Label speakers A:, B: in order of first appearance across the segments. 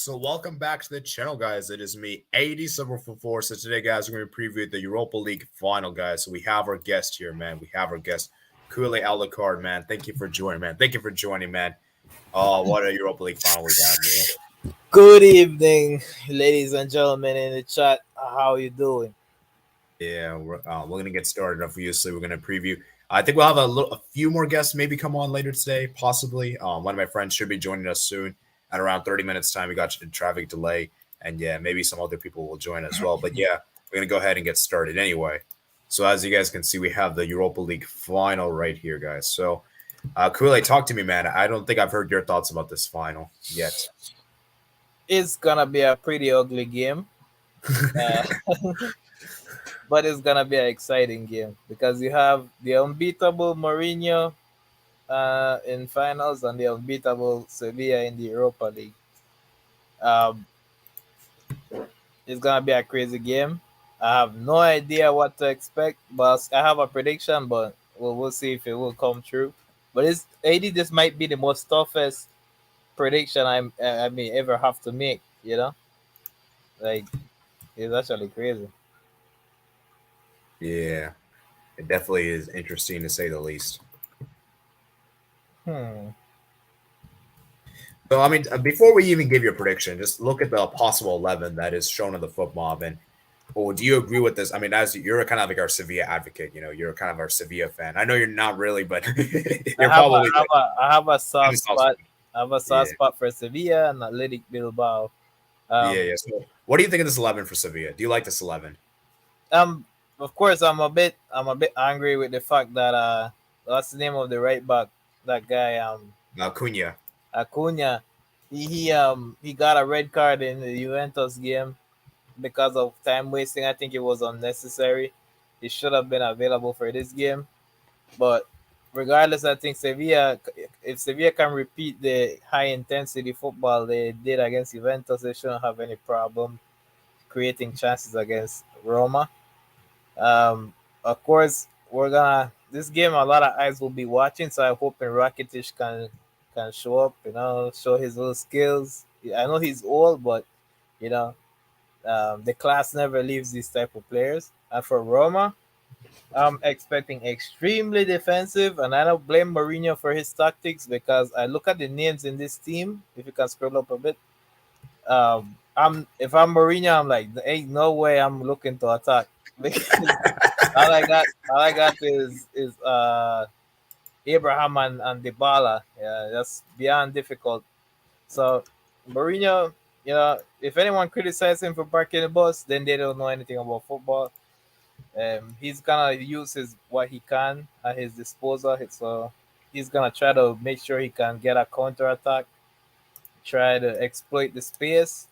A: So welcome back to the channel, guys. It is me, 8744. So today, guys, we're going to preview the Europa League final, guys. So we have our guest here, man. We have our guest, Kule Alucard, man. Thank you for joining, man. Thank you for joining, man. Oh, what a Europa League final we have, man.
B: Good evening, ladies and gentlemen in the chat. How you doing?
A: Yeah, we're going to get started. Obviously, we're going to preview. I think we'll have a few more guests maybe come on later today, possibly. One of my friends should be joining us soon. At around 30 minutes time, we got a traffic delay, and yeah, maybe some other people will join as well. But yeah, we're gonna go ahead and get started anyway. So as you guys can see, we have the Europa League final right here, guys. So, Kule, talk to me, man. I don't think I've heard your thoughts about this final yet.
B: It's gonna be a pretty ugly game, but it's gonna be an exciting game because you have the unbeatable Mourinho in finals and the unbeatable Sevilla in the Europa League. Um, it's gonna be a crazy game. I have no idea what to expect, but I have a prediction. But we'll see if it will come true. But it's 80. This might be the most toughest prediction I may ever have to make. You know, like it's actually crazy.
A: Yeah, it definitely is interesting to say the least.
B: Hmm.
A: So, I mean, before we even give your prediction, just look at the possible 11 that is shown in the foot mob. And well, do you agree with this? I mean, as you're kind of like our Sevilla advocate, you're kind of our Sevilla fan. I know you're not really, but you're probably.
B: I have a soft
A: Just
B: spot. I have a soft
A: yeah,
B: spot for Sevilla and Athletic Bilbao.
A: yeah. So, what do you think of this 11 for Sevilla? Do you like this 11?
B: Um, of course, I'm a bit angry with the fact that what's the name of the right back? That guy
A: Cunha.
B: Acuna. He got a red card in the Juventus game because of time wasting. I think it was unnecessary. He should have been available for this game. But regardless, I think if Sevilla can repeat the high intensity football they did against Juventus, they shouldn't have any problem creating chances against Roma. Of course, this game. A lot of eyes will be watching, so I'm hoping Rakitic can show up. Show his little skills. I know he's old, but you know, the class never leaves these type of players. And for Roma, I'm expecting extremely defensive, and I don't blame Mourinho for his tactics because I look at the names in this team. If you can scroll up a bit, if I'm Mourinho, I'm like, there ain't no way I'm looking to attack because all I got is Abraham and Dybala. Yeah, that's beyond difficult. So Mourinho, if anyone criticizes him for parking the bus, then they don't know anything about football. He's gonna use what he can at his disposal. So he's gonna try to make sure he can get a counter attack, try to exploit the space,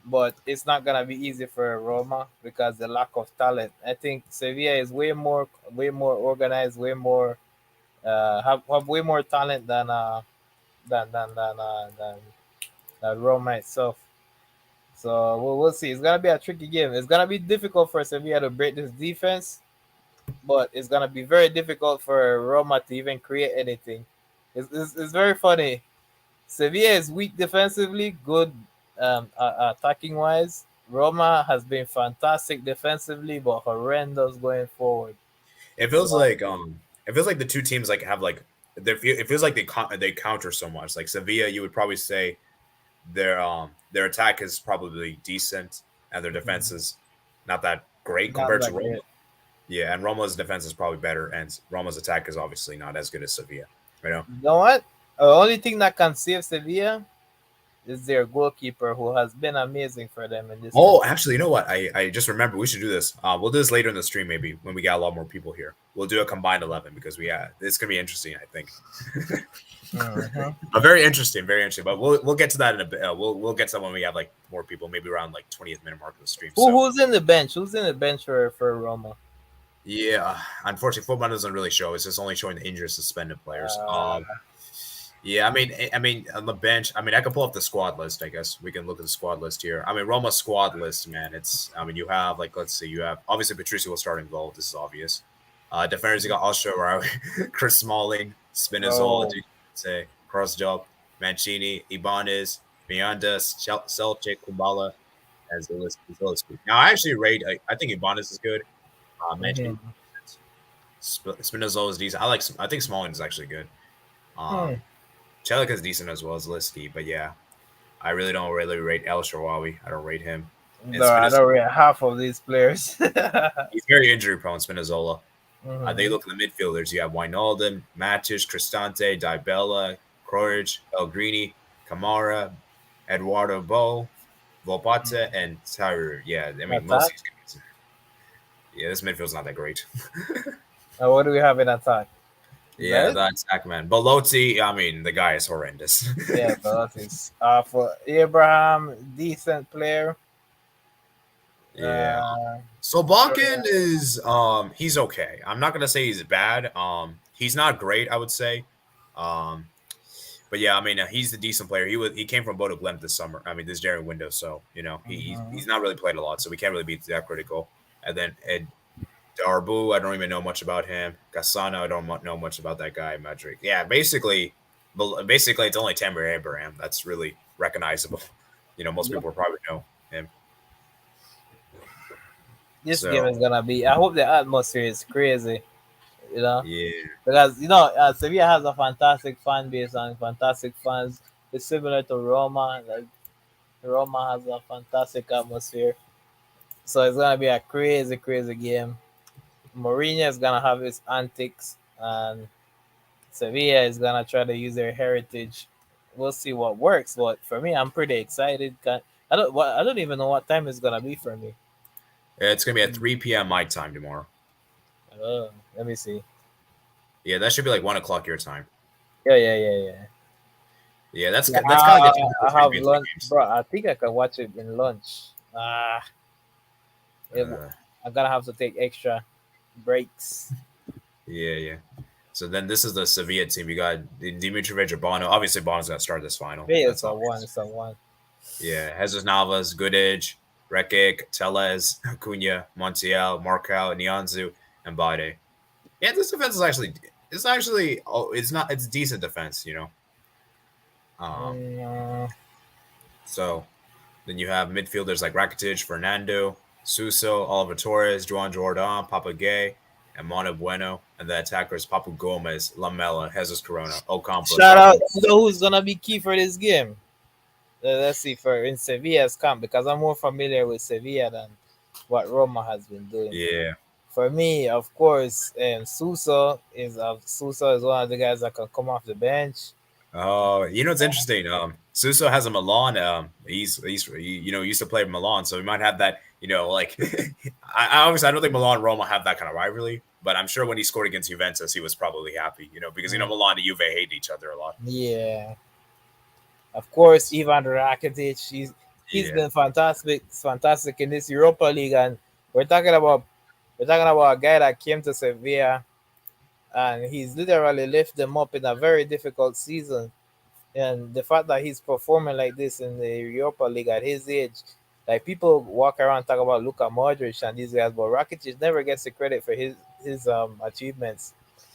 B: but it's not gonna be easy for Roma because the lack of talent. I think Sevilla is way more organized, way more have way more talent than Roma itself. So we'll see. It's gonna be a tricky game. It's gonna be difficult for Sevilla to break this defense, but it's gonna be very difficult for Roma to even create anything. It's very funny. Sevilla is weak defensively, good attacking wise. Roma has been fantastic defensively, but horrendous going forward.
A: It feels
B: So
A: like the two teams like have like it feels like they counter so much. Like Sevilla, you would probably say their attack is probably decent and their defense is not that great
B: not
A: compared to
B: that
A: Roma.
B: great.
A: Yeah, and Roma's defense is probably better, and Roma's attack is obviously not as good as Sevilla. You know.
B: You know what? The only thing that can save Sevilla is their goalkeeper, who has been amazing for them in this
A: Oh,
B: competition.
A: actually, you know what? I just remember we should do this. We'll do this later in the stream, maybe when we got a lot more people here. We'll do a combined 11 because it's gonna be interesting. I think. But very interesting, very interesting. But we'll get to that in a bit. We'll get to that when we have like more people, maybe around like 20th minute mark of the stream.
B: Who's in the bench? Who's in the bench for Roma?
A: Yeah, unfortunately, football doesn't really show. It's just only showing the injured, suspended players.
B: Uh,
A: Yeah, I mean, on the bench. I mean, I can pull up the squad list. I guess we can look at the squad list here. I mean, Roma's squad list, man. I mean, you have like, let's see, you have obviously Patricio will start in goal. This is obvious. Defenders, you got Osho, Chris Smalling, Spinazzola,
B: oh,
A: say Crossjob, Mancini, Ibanez, Miranda, Selchik, Kubala as the list. Now, I actually rate. I think Ibanez is good. Manchester
B: Mm-hmm.
A: Spinazzola is decent. I think Smalling is actually good.
B: Hmm.
A: Chelik is decent as well as Liski, but yeah, I really don't really rate El Shaarawy. I don't rate him. And
B: No, I
A: Spinazzola,
B: don't rate half of these players.
A: he's very injury prone. Spinazzola. They
B: Mm-hmm.
A: look at the midfielders. You have Wijnaldum, Matic, Cristante, Dybala, Croix, Pellegrini, Camara, Eduardo Bo, Volpata, and Tyre. Yeah, I mean most of
B: Attack.
A: these guys. Yeah, this midfield's not that great.
B: What do we have in attack? Is that
A: Yeah,
B: it?
A: that's Ackman. Belotti, I mean, the guy is horrendous.
B: Yeah, but that is for Abraham, decent player.
A: Yeah.
B: Uh,
A: So Balkan is he's okay. I'm not gonna say he's bad. He's not great, I would say. Um but yeah, I mean he's a decent player. He came from Bodo Glimt this summer. I mean this January window, so you know
B: mhm.
A: he's not really played a lot, so we can't really be that critical. And then Ed Darbu, I don't even know much about him. Cassano, I don't know much about that guy. Madrid, yeah, basically it's only Tamir Abraham that's really recognizable. You know, most
B: Yep.
A: people will probably know him.
B: This game
A: So
B: is gonna be. I hope the atmosphere is crazy. You know,
A: yeah.
B: because Sevilla has a fantastic fan base and fantastic fans. It's similar to Roma. Like Roma has a fantastic atmosphere, so it's gonna be a crazy, crazy game. Mourinho is gonna have his antics, and Sevilla is gonna try to use their heritage. We'll see what works, but for me, I'm pretty excited. I don't even know what time it's gonna be for me.
A: It's gonna be at 3 p.m. my time tomorrow.
B: Let me see.
A: Yeah, that should be like 1 o'clock your time.
B: Yeah, yeah, yeah, yeah.
A: Yeah, that's
B: Yeah,
A: that's kind of like the typical
B: I have
A: Champions League
B: lunch,
A: games.
B: bro. I think I can watch it in lunch. Ah, it,
A: Uh,
B: I'm gonna have to take extra breaks.
A: yeah, yeah. So then this is the Sevilla team. You got Dimitrovic or Bono. Obviously, Bono's gonna start this final.
B: Yeah,
A: That's
B: it's a one.
A: obvious.
B: It's a one.
A: Yeah, Jesus Navas, Goodage, Rekic, Teles, Cunha, Montiel, Marcal, Nianzu, and Bade. Yeah, this defense is actually it's decent defense, you know. Um,
B: Mm,
A: so then you have midfielders like Rakitic, Fernando, Suso, Oliver Torres, Juan Jordan, Papa Gay, and Mono Bueno, and the attackers Papu Gomez, Lamela, Jesus Corona, Ocampo,
B: Shout
A: Joshua.
B: out. You know who's gonna be key for this game? Let's see for in Sevilla's camp because I'm more familiar with Sevilla than what Roma has been doing.
A: Yeah.
B: For me, of course, Suso is one of the guys that can come off the bench.
A: Oh, you know it's interesting. Suso has a Milan. Used to play in Milan, so we might have that. You know, like I don't think Milan and Roma have that kind of rivalry, but I'm sure when he scored against Juventus, he was probably happy. You know, because
B: Mm,
A: Milan and Juve hate each other a lot.
B: yeah, of course, Ivan Rakitic. He's
A: Yeah,
B: been fantastic in this Europa League, and we're talking about we're talking about a guy that came to Sevilla and he's literally lifted them up in a very difficult season. And the fact that he's performing like this in the Europa League at his age, like people walk around talk about Luka Modric and these guys, but Rakitic never gets the credit for his achievements.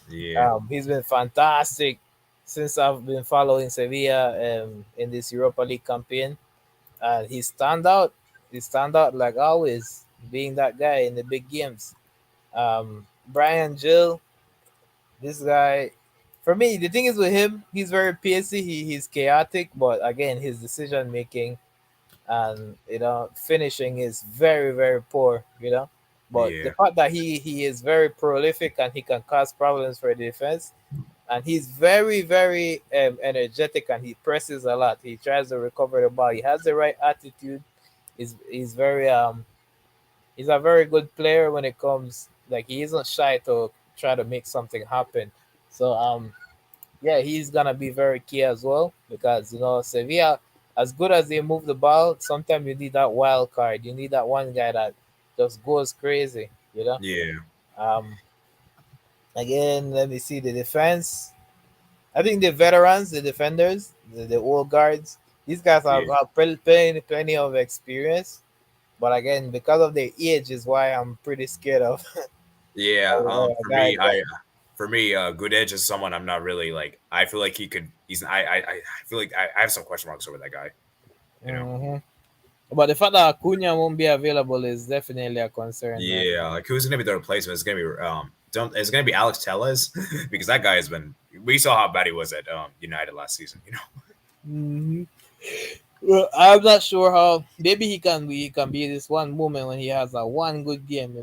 A: yeah,
B: He's been fantastic since I've been following Sevilla in this Europa League campaign, and he stand out. He stand out like always, being that guy in the big games. Brian Gill, this guy, for me, the thing is with him, he's very pacey. He's chaotic, but again, his decision making and finishing is very very poor. But the
A: yeah,
B: fact that he is very prolific and he can cause problems for the defense, and he's very very energetic and he presses a lot. He tries to recover the ball. He has the right attitude. He's very he's a very good player when it comes, like, he isn't shy to try to make something happen. So yeah, he's gonna be very key as well because Sevilla, as good as they move the ball, sometimes you need that wild card. You need that one guy that just goes crazy.
A: yeah,
B: Um, Again, let me see the defense. I think the veterans, the defenders, the old guards, these guys
A: yeah,
B: have plenty of experience. But again, because of their age, is why I'm pretty scared of
A: yeah.
B: a guy.
A: For me, Good Edge is someone I'm not really like. I feel like he could. I feel like I have some question marks over that guy.
B: Hmm. But the fact that Acuna won't be available is definitely a concern, man.
A: Yeah, like who's gonna be the replacement? It's gonna be don't it's gonna be Alex Tellez because that guy has been. We saw how bad he was at United last season.
B: Hmm. Well, I'm not sure how. Maybe he can be this one moment when he has a one good game,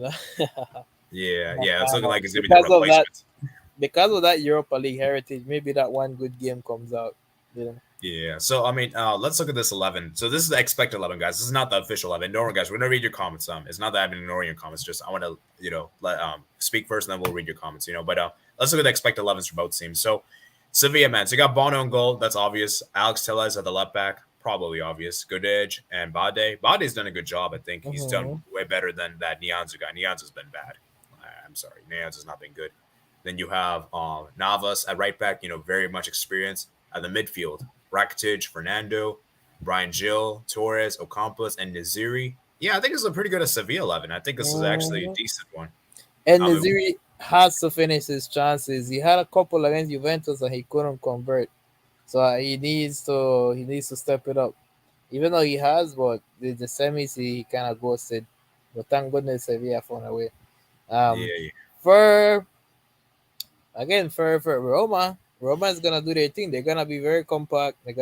A: Yeah,
B: in a
A: yeah, it's looking like
B: final.
A: it's gonna be the replacement.
B: Because of that Europa League heritage, maybe that one good game comes out. You know.
A: Yeah. So I mean, let's look at this 11. So this is the expected 11, guys. This is not the official 11. Don't worry, guys. We're gonna read your comments. It's not that I've been ignoring your comments. Just I want to, let speak first, and then we'll read your comments. But let's look at the expected 11s for both teams. So Sevilla, man. So you got Bono in goal. That's obvious. Alex Tellez at the left back. Probably obvious. Goodedge and Bade. Bade's done a good job. I think he's done
B: Mhm.
A: way better than that Nyanza guy. Nyanza's been bad. I'm sorry. Nyanza's not been good. Then you have Navas at right back. Very much experience at the midfield. Rakitic, Fernando, Brian Gill, Torres, Ocampos, and Naziri. Yeah, I think this is a pretty good Sevilla 11. I think this is actually a
B: Mhm.
A: decent one.
B: And
A: I mean,
B: Naziri has to finish his chances. He had a couple against Juventus and he couldn't convert. So he needs to step it up. Even though he has, but the semis he kind of ghosted. But thank goodness Sevilla found a way. Um,
A: yeah,
B: for for Roma is gonna do their thing. They're gonna be very compact. I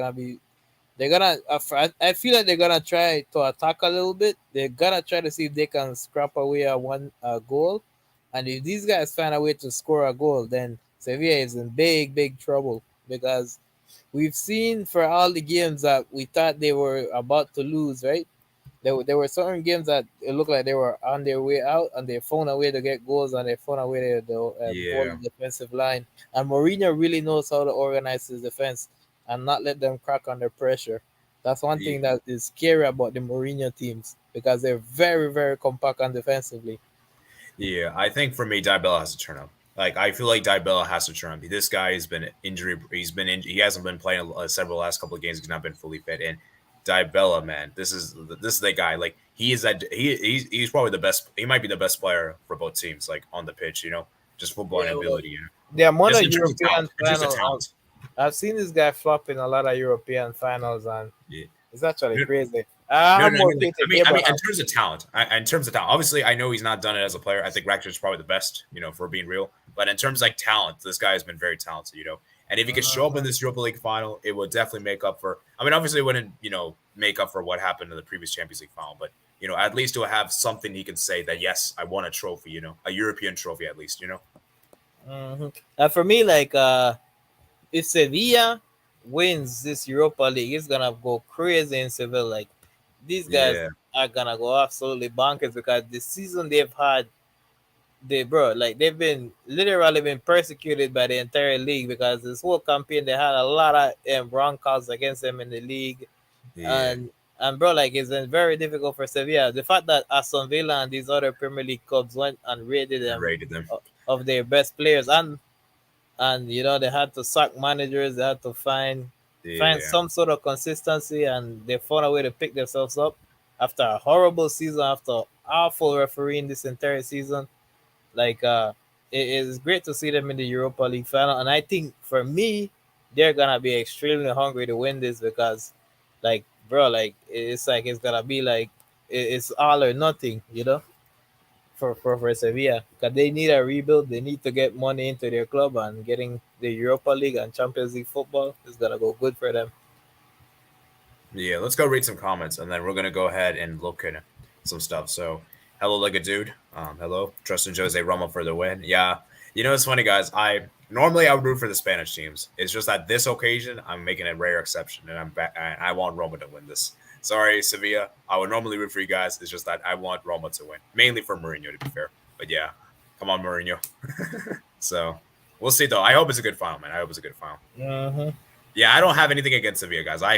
B: feel like they're gonna try to attack a little bit. They're gonna try to see if they can scrap away a one goal, and if these guys find a way to score a goal, then Sevilla is in big trouble because we've seen for all the games that we thought they were about to lose, right? There were certain games that it looked like they were on their way out, and they found a way to get goals, and they found a way to hold
A: yeah,
B: the defensive line. And Mourinho really knows how to organize his defense and not let them crack under pressure. That's one
A: yeah.
B: thing that is scary about the Mourinho teams because they're very compact and defensively.
A: Yeah, I think for me, Dybala has to turn up. Like I feel like Dybala has to turn up. This guy has been injury. He hasn't been playing several last couple of games. He's not been fully fit. And Dybala, man, this is the guy. Like he is that he's probably the best. He might be the best player for both teams. Like on the pitch, just football and
B: Yeah, well,
A: ability.
B: the amount
A: Just
B: of
A: in terms of talent.
B: European
A: In terms of
B: final,
A: talent.
B: I've seen this guy flop in a lot of European finals, and
A: Yeah.
B: it's actually
A: No,
B: crazy. I
A: no,
B: have
A: no. I
B: more
A: mean, like,
B: faith in
A: in
B: Abraham.
A: terms of talent, obviously, I know he's not done it as a player. I think Rakitic is probably the best, for being real. But in terms of like talent, this guy has been very talented. And if he could show up in
B: Mhm.
A: this Europa League final, it would definitely make up for. I mean, obviously, it wouldn't, make up for what happened in the previous Champions League final, but at least he'll have something he can say that yes, I won a trophy. A European trophy at least.
B: For me, like if Sevilla wins this Europa League, it's gonna go crazy in Seville. Like these guys
A: Yeah,
B: are gonna go absolutely bonkers because the season they've had, they've been literally been persecuted by the entire league because this whole campaign they had a lot of wrong calls against them in the league,
A: yeah,
B: and bro, like it's been very difficult for Sevilla. The fact that Aston Villa and these other Premier League clubs went and rated
A: and
B: them
A: rated them.
B: of their best players, and they had to sack managers, they had to find
A: Yeah,
B: some sort of consistency, and they found a way to pick themselves up after a horrible season, after awful refereeing this entire season. Like it is great to see them in the Europa League final, and I think for me, they're gonna be extremely hungry to win this because, like, bro, like it's gonna be like it's all or nothing, for Sevilla because they need a rebuild. They need to get money into their club, and getting the Europa League and Champions League football is gonna go good for them.
A: yeah. Let's go read some comments, and then we're gonna go ahead and look at some stuff. So, hello, like a dude. Hello, Tristan Jose Roma for the win. Yeah, it's funny, guys. I would root for the Spanish teams. It's just that this occasion, I'm making a rare exception, and I'm back. I want Roma to win this. Sorry, Sevilla. I would normally root for you guys. It's just that I want Roma to win, mainly for Mourinho, to be fair. But yeah, come on, Mourinho. So we'll see, though. I hope it's a good final, man. I hope it's a good final.
B: Mm-hmm.
A: Yeah, I don't have anything against Sevilla, guys. I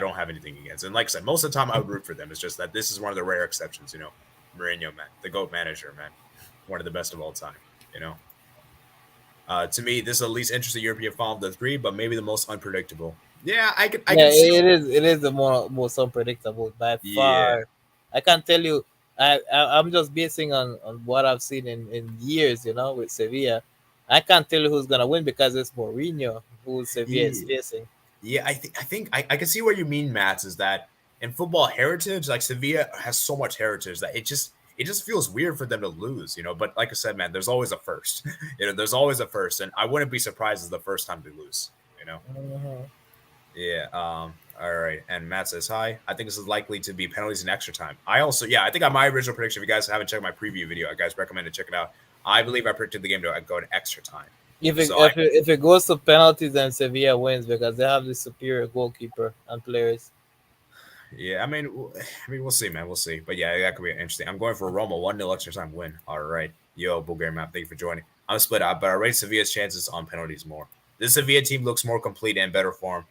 A: don't have anything against. And like I said, most of the time I would root for them. It's just that this is one of the rare exceptions. Mourinho, man, the GOAT manager, man, one of the best of all time. You know, to me, this is the least interesting European final of the three, but maybe the most unpredictable. Yeah, I
B: Yeah,
A: can see.
B: it is the most unpredictable by
A: Yeah,
B: far. I can't tell you. I'm just basing on what I've seen in years, with Sevilla. I can't tell you who's gonna win because it's Mourinho who Sevilla is
A: yeah,
B: facing.
A: yeah. I can see what you mean, Matt. Is that in football heritage, like Sevilla has so much heritage that it just feels weird for them to lose, you know. But like I said, man, there's always a first. There's always a first, and I wouldn't be surprised if the first time they lose. You know.
B: Mhm.
A: Yeah. All right. And Matt says hi. I think this is likely to be penalties in extra time. I also, yeah, I think on my original prediction, if you guys haven't checked my preview video, I guys recommend to check it out. I believe I predicted the game to go to extra time.
B: If it,
A: So I,
B: if it if it goes to penalties, then Sevilla wins because they have the superior goalkeeper and players.
A: yeah, I mean, we'll see, man. We'll see. But yeah, that could be interesting. I'm going for Roma 1-0 extra time win. All right. Yo, Bulgarian map. Thank you for joining. I'm split up, but I rate Sevilla's chances on penalties more. This Sevilla team looks more complete and better form.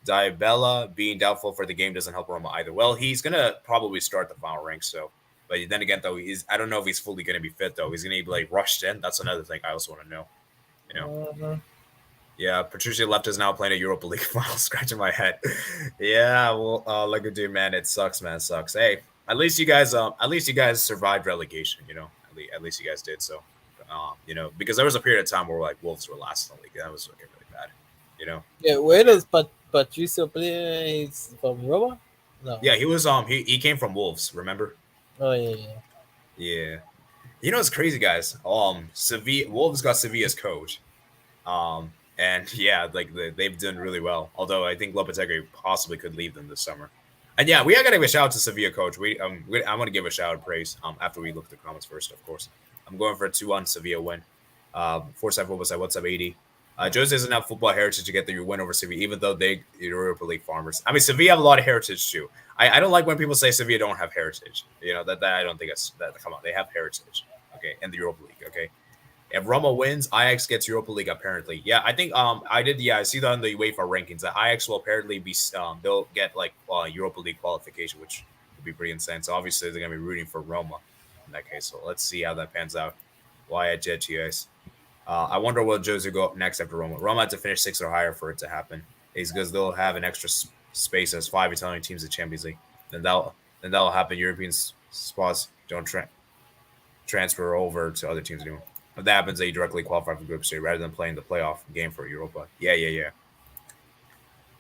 A: Diabella being doubtful for the game doesn't help Roma either. Well, he's gonna probably start the final rank, so but then again though, I don't know if he's fully gonna be fit though. He's gonna be like rushed in. That's another thing I also want to know. You know.
B: Mhm.
A: Yeah, Patricia left is now playing a Europa League final, scratching my head. Yeah, well, like a dude, man, it sucks, man, it sucks. Hey, at least you guys survived relegation, you know. At least you guys did so. Because there was a period of time where like Wolves were last in the league. That was looking really bad, you know.
B: Yeah, where does Patricio play? He's from Roma? No.
A: Yeah, he came from Wolves, remember?
B: Oh yeah, yeah.
A: Yeah. You know it's crazy, guys. Sevilla Wolves got Sevilla's coach. And yeah, like they've done really well. Although I think Lopetegui possibly could leave them this summer. And yeah, we are gonna give a shout out to Sevilla coach. I want to give a shout out of praise. After we look at the comments first, of course. I'm going for a 2-1 Sevilla win. 474 was like, what's up, 80? Jose doesn't have football heritage to get the win over Sevilla, even though they Europa League farmers. I mean, Sevilla have a lot of heritage too. I don't like when people say Sevilla don't have heritage. You know that I don't think that's that. Come on, they have heritage. Okay, in the Europa League. Okay, if Roma wins, Ajax gets Europa League apparently. Yeah, I think I did. Yeah, I see that on the UEFA rankings that Ajax will apparently be they'll get like Europa League qualification, which would be pretty insane. So obviously they're gonna be rooting for Roma in that case. So let's see how that pans out. Why at Jet guys? I wonder will Jose go up next after Roma. Roma had to finish 6 or higher for it to happen. It's because they'll have an extra space as 5 Italian teams in Champions League. Then that'll happen. European spots don't transfer over to other teams anymore. If that happens, they directly qualify for group stage rather than playing the playoff game for Europa. Yeah.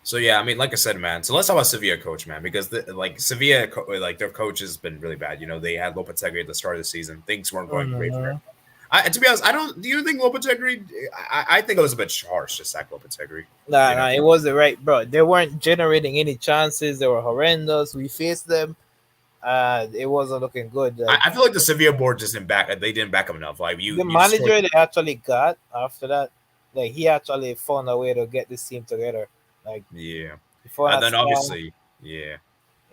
A: So yeah, I mean, like I said, man. So let's talk about Sevilla coach, man, because Sevilla, like their coach has been really bad. You know, they had Lopetegui at the start of the season. Things weren't going great for him.
B: Mhm.
A: To be honest, I don't. Do you think Lopetegui? I think it was a bit harsh to sack Lopetegui.
B: Nah,
A: You know,
B: nah, it wasn't right, bro. They weren't generating any chances. They were horrendous. We faced them. It wasn't looking good.
A: I,
B: Like
A: I feel like the Sevilla board just didn't back. They didn't back him enough. Like you,
B: the
A: you just scored.
B: manager they actually got after that, like he actually found a way to get this team together. Like
A: Yeah,
B: before
A: and
B: that
A: then
B: style,
A: obviously, yeah,
B: yeah,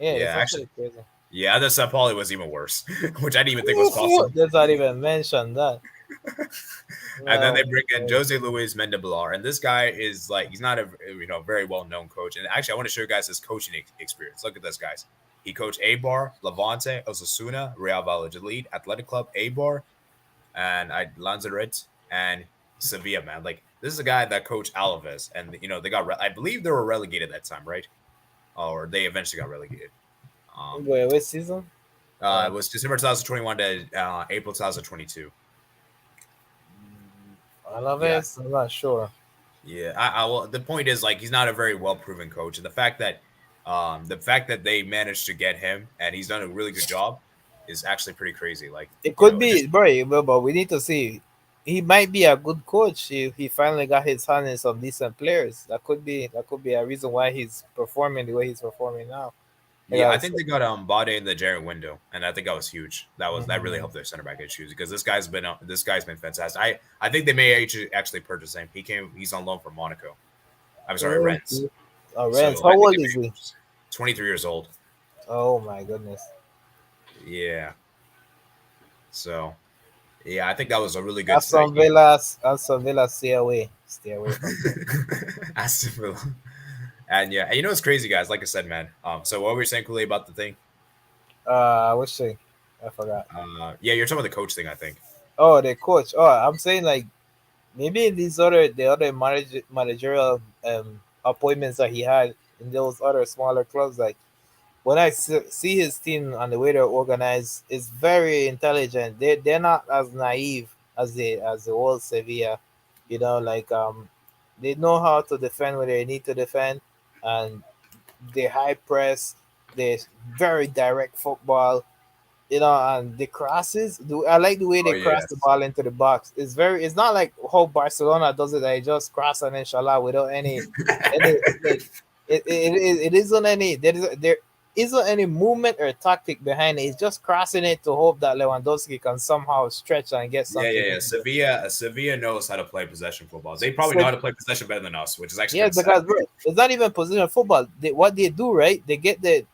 A: yeah.
B: it's
A: Actually,
B: actually crazy.
A: yeah. The Sao Paulo was even worse, which I didn't even think was possible.
B: Let's not even mention that.
A: And then they
B: No,
A: bring in Jose Luis Mendeblar, and this guy is like he's not a very well known coach. And actually, I want to show you guys his coaching experience. Look at this, guys. He coached Eibar, Levante, Osasuna, Real Valladolid, Athletic Club, Eibar, and Lanzarote and Sevilla. Man, like this is a guy that coached Alaves, and they got. I believe they were relegated that time, right? Or they eventually got relegated. Um,
B: wait, what season?
A: it was December 2021 to April 2022.
B: I love
A: Yeah,
B: it. I'm not sure.
A: yeah. Well, the point is like he's not a very well proven coach, and the fact that they managed to get him and he's done a really good job is actually pretty crazy. Like
B: It could
A: just
B: be, bro, but we need to see. He might be a good coach if he finally got his hand in some decent players. That could be a reason why he's performing the way he's performing now. Like
A: yeah,
B: I
A: I
B: was
A: think
B: saying.
A: they got Bade in the Jared window, and I think that was huge. That really
B: Mhm.
A: helped their center back issues because this guy's been fantastic. I think they may actually purchase him. He's on loan from Monaco. I'm sorry, Rennes.
B: Okay. Oh, Renz,
A: So
B: how
A: I think
B: old
A: they
B: is
A: may
B: he?
A: 23 years old.
B: Oh my goodness.
A: Yeah. So yeah, I think that was a really good.
B: Aston Villa, stay away from them.
A: Aston Villa. And yeah, and it's crazy, guys. Like I said, man. So what were you saying, Cooley, about the thing?
B: I wish I forgot.
A: Yeah, you're talking about the coach thing, I think.
B: Oh, the coach. Oh, I'm saying like maybe the other managerial appointments that he had in those other smaller clubs, like when I see his team and the way they're organized, it's very intelligent. They're not as naive as the old Sevilla, like they know how to defend when they need to defend, and they high press. the very direct football, and the crosses. I like the way
A: Oh
B: they cross the
A: yes.
B: ball into the box. It's not like how Barcelona does it. They just cross and inshallah without any like it isn't any there isn't any movement or tactic behind it. It's just crossing it to hope that Lewandowski can somehow stretch and get
A: Yeah,
B: something
A: yeah, yeah.
B: into it.
A: Sevilla knows how to play possession football. They probably know
B: So
A: how to play possession better than us, which is actually
B: yeah,
A: kind of sad.
B: because bro, it's not even position football. What they do, right? They get they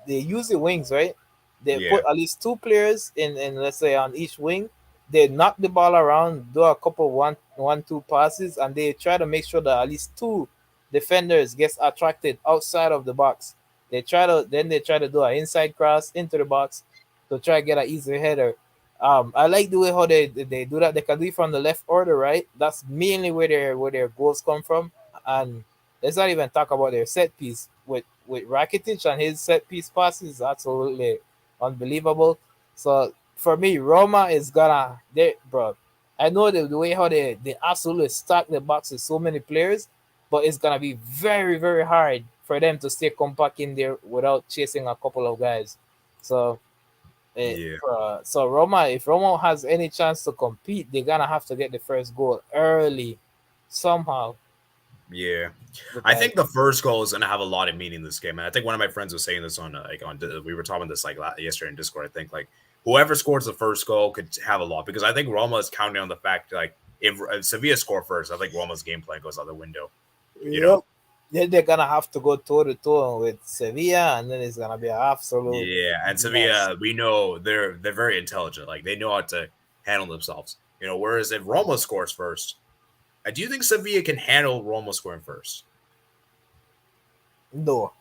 B: use the wings, right? They
A: Yeah,
B: put at least two players in let's say on each wing. They knock the ball around, do a couple one two passes, and they try to make sure that at least two defenders gets attracted outside of the box. They try to do an inside cross into the box to try to get an easy header. I like the way how they do that. They can do it from the left or the right. That's mainly where their goals come from. And let's not even talk about their set piece with Rakitic and his set piece passes is absolutely unbelievable. So for me, Roma is gonna they bro. I know the way how they absolutely stack the box with so many players, but it's gonna be very very hard for them to stay compact in there without chasing a couple of guys. So
A: yeah,
B: so Roma, if Roma has any chance to compete, they're gonna have to get the first goal early somehow
A: yeah. I
B: because
A: think the first goal is going to have a lot of meaning in this game, and I think one of my friends was saying this on we were talking this like yesterday in Discord. I think like whoever scores the first goal could have a lot because I think Roma is counting on the fact like if Sevilla score first, I think Roma's game plan goes out the window. You know.
B: yep. Then they're gonna have to go toe to toe with Sevilla, and then it's gonna be an absolute
A: Yeah, and
B: mess.
A: Sevilla, we know they're very intelligent. Like they know how to handle themselves. Whereas if Roma scores first, do you think Sevilla can handle Roma scoring first?
B: No,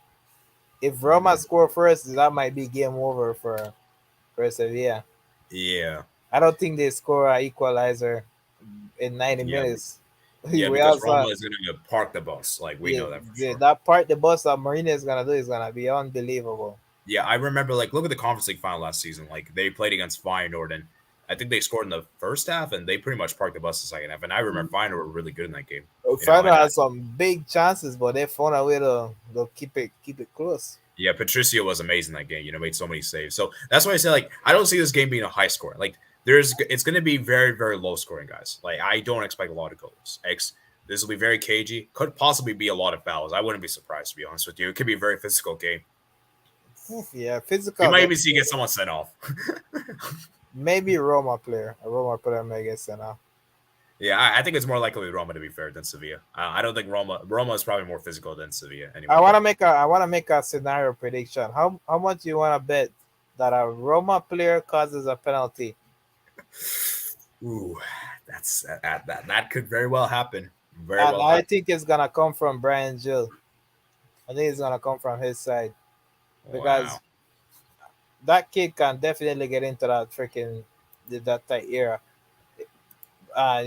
B: if Roma
A: Mm,
B: score first, that might be game over for Sevilla.
A: yeah,
B: I don't think they score an equalizer in 90
A: yeah,
B: minutes.
A: yeah.
B: We
A: Because
B: also
A: Roma is going to park the bus. Like we
B: yeah,
A: know that for
B: yeah,
A: sure.
B: that part the bus that Marina is gonna do is gonna be unbelievable.
A: Yeah, I remember. Like, look at the Conference League final last season. Like they played against Feyenoord, and I think they scored in the first half, and they pretty much parked the bus the second half. And I remember Feyenoord were really good in that game.
B: Fernando
A: And
B: had some big chances, but they found a way to keep it close.
A: yeah, Patricio was amazing that game. Made so many saves. So that's why I say like I don't see this game being a high score. Like it's going to be very very low scoring, guys. Like I don't expect a lot of goals. This will be very cagey. Could possibly be a lot of fouls. I wouldn't be surprised to be honest with you. It could be a very physical game.
B: Yeah,
A: We
B: physical.
A: might even see get someone sent off.
B: Maybe A Roma player may get sent off.
A: Yeah, I think it's more likely Roma to be fair than Sevilla. I don't think Roma is probably more physical than Sevilla
B: I
A: anyway.
B: wanna
A: But
B: make a scenario prediction. How much you wanna bet that a Roma player causes a penalty?
A: ooh, that could very well happen. Very
B: And
A: well
B: I
A: happen.
B: think it's gonna come from Brian Gill. I think it's gonna come from his side
A: Wow.
B: because that kid can definitely get into that freaking that type era.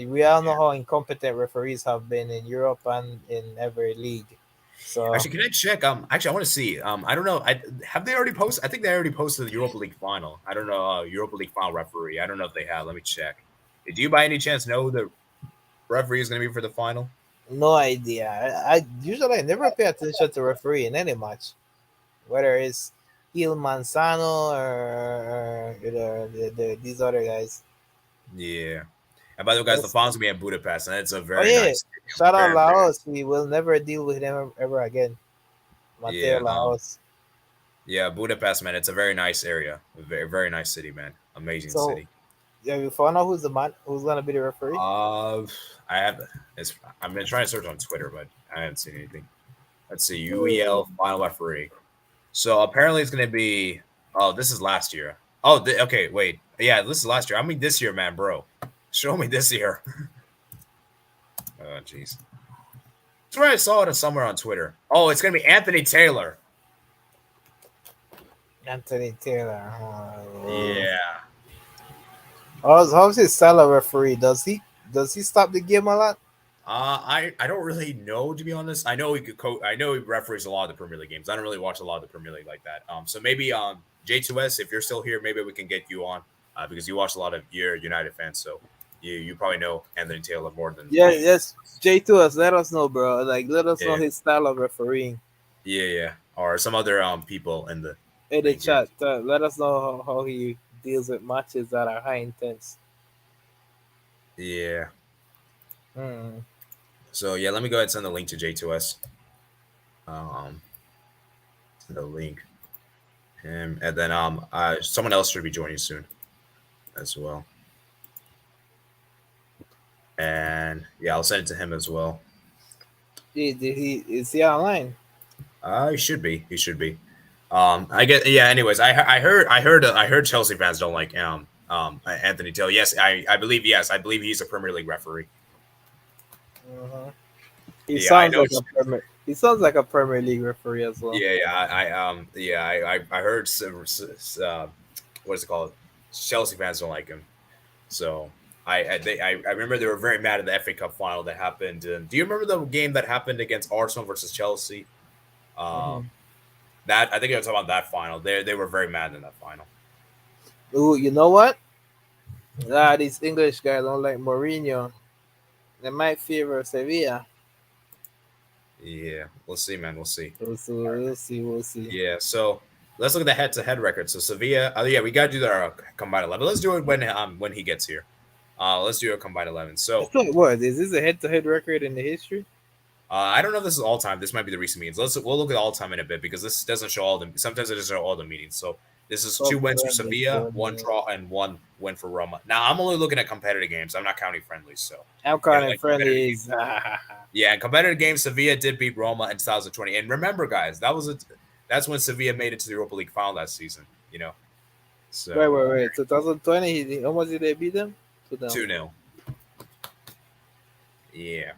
B: We all know how incompetent referees have been in Europe and in every league. So
A: Actually, can I check? Actually, I want to see. I don't know. Have they already posted? I think they already posted the Europa League final. I don't know. Europa League final referee. I don't know if they have. Let me check. Did you by any chance know who the referee is going to be for the final?
B: no idea. I usually never pay attention to referee in any match, whether it's Il Manzano or these other guys.
A: Yeah. And by the way, guys, the
B: That's,
A: finals will be in Budapest, and it's a
B: oh
A: very
B: yeah,
A: nice stadium.
B: shout out
A: Very, very
B: Laos.
A: nice.
B: We will never deal with him ever again. Mateo
A: Yeah.
B: Laos.
A: Yeah. Budapest, man. It's a very nice area. A very, very nice city, man. Amazing
B: So
A: city.
B: yeah, we found out who's the man who's gonna be the referee.
A: Uh, I have. I'm gonna try to search on Twitter, but I haven't seen anything. Let's see. UEL final referee. So apparently it's gonna be. Oh, this is last year. Oh, okay. Wait. Yeah, this is last year. I mean this year, man, bro. Show me this year. Oh, jeez. That's where I saw it somewhere on Twitter. Oh, it's gonna be Anthony Taylor.
B: Anthony Taylor.
A: Yeah.
B: How's his style of referee? Does he stop the game a lot?
A: I don't really know to be honest. I know he could I know he referees a lot of the Premier League games. I don't really watch a lot of the Premier League like that. So maybe J2S, if you're still here, maybe we can get you on because you watch a lot of your United fans. So you probably know Anthony Taylor more than
B: Yeah,
A: me.
B: yes. J2S, let us know, bro. Like, let us know
A: Yeah,
B: his style of refereeing.
A: yeah, yeah. or some other people in the
B: In the
A: link here.
B: chat, let us know how he deals with matches that are high intense.
A: Yeah.
B: Mm.
A: So yeah, let me go ahead and send the link to J2S. Um, send the link him, and then someone else should be joining soon as well. And yeah, I'll send it to him as well.
B: Is he online?
A: He should be. He should be. I get. Yeah. Anyways, I heard Chelsea fans don't like Anthony Taylor. Yes, I believe. Yes, I believe he's a Premier League referee.
B: Uh-huh. He
A: Yeah, I
B: sounds
A: know.
B: like a Premier. He sounds like a Premier League referee as well.
A: I heard what is it called? Chelsea fans don't like him. So I remember they were very mad at the FA Cup final that happened. Do you remember the game that happened against Arsenal versus Chelsea?
B: Mm-hmm.
A: That I think I was talking about that final. They were very mad in that final.
B: Ooh, you know what? These English guys don't like Mourinho. They might favor Sevilla.
A: Yeah, we'll see, man. We'll see.
B: We'll see.
A: Yeah, so let's look at the head-to-head record. So Sevilla, yeah, we got to do our combined 11. Let's do it when he gets here. Let's do a combined 11. So
B: What is this a head-to-head record in the history?
A: I don't know if this is all time. This might be the recent meetings. We'll look at all time in a bit because this doesn't show all the. Sometimes it doesn't show all the meetings. So this is 2 wins for Sevilla, 1 draw, and 1 win for Roma. Now I'm only looking at competitive games. I'm not counting friendlies. So
B: I'm counting friendlies.
A: Yeah, in competitive games, Sevilla did beat Roma in 2020. And remember, guys, that's when Sevilla made it to the Europa League final that season. So
B: Wait. 2020. How much did they beat them?
A: 2-0. Yeah.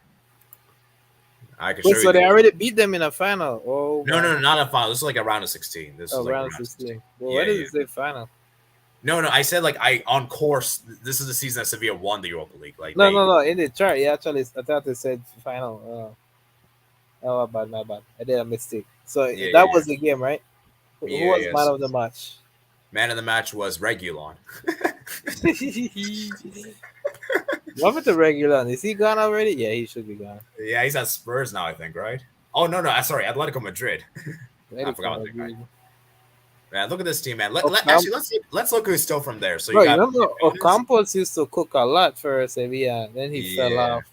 A: I can show
B: Wait,
A: you.
B: so they already beat them in a final? Oh,
A: No, not a final. This is like a round of 16. This is like
B: round of 16. Well, why does it say final?
A: No. I said like on course. This is the season that Sevilla won the Europa League. Like
B: No. In the chart, yeah, actually, I thought they said final. Oh, my bad. I did a mistake. So that was the game, right? Who was man of the match?
A: Man of the match was Reguilon.
B: What with the Reguilon? Is he gone already? Yeah, he should be gone.
A: Yeah, he's at Spurs now, I think, right? Oh no, sorry, Atletico Madrid. I forgot about that guy. Man, look at this team, man. Let's look who's still from there. So
B: you remember Ocampos used to cook a lot for Sevilla, then he fell off.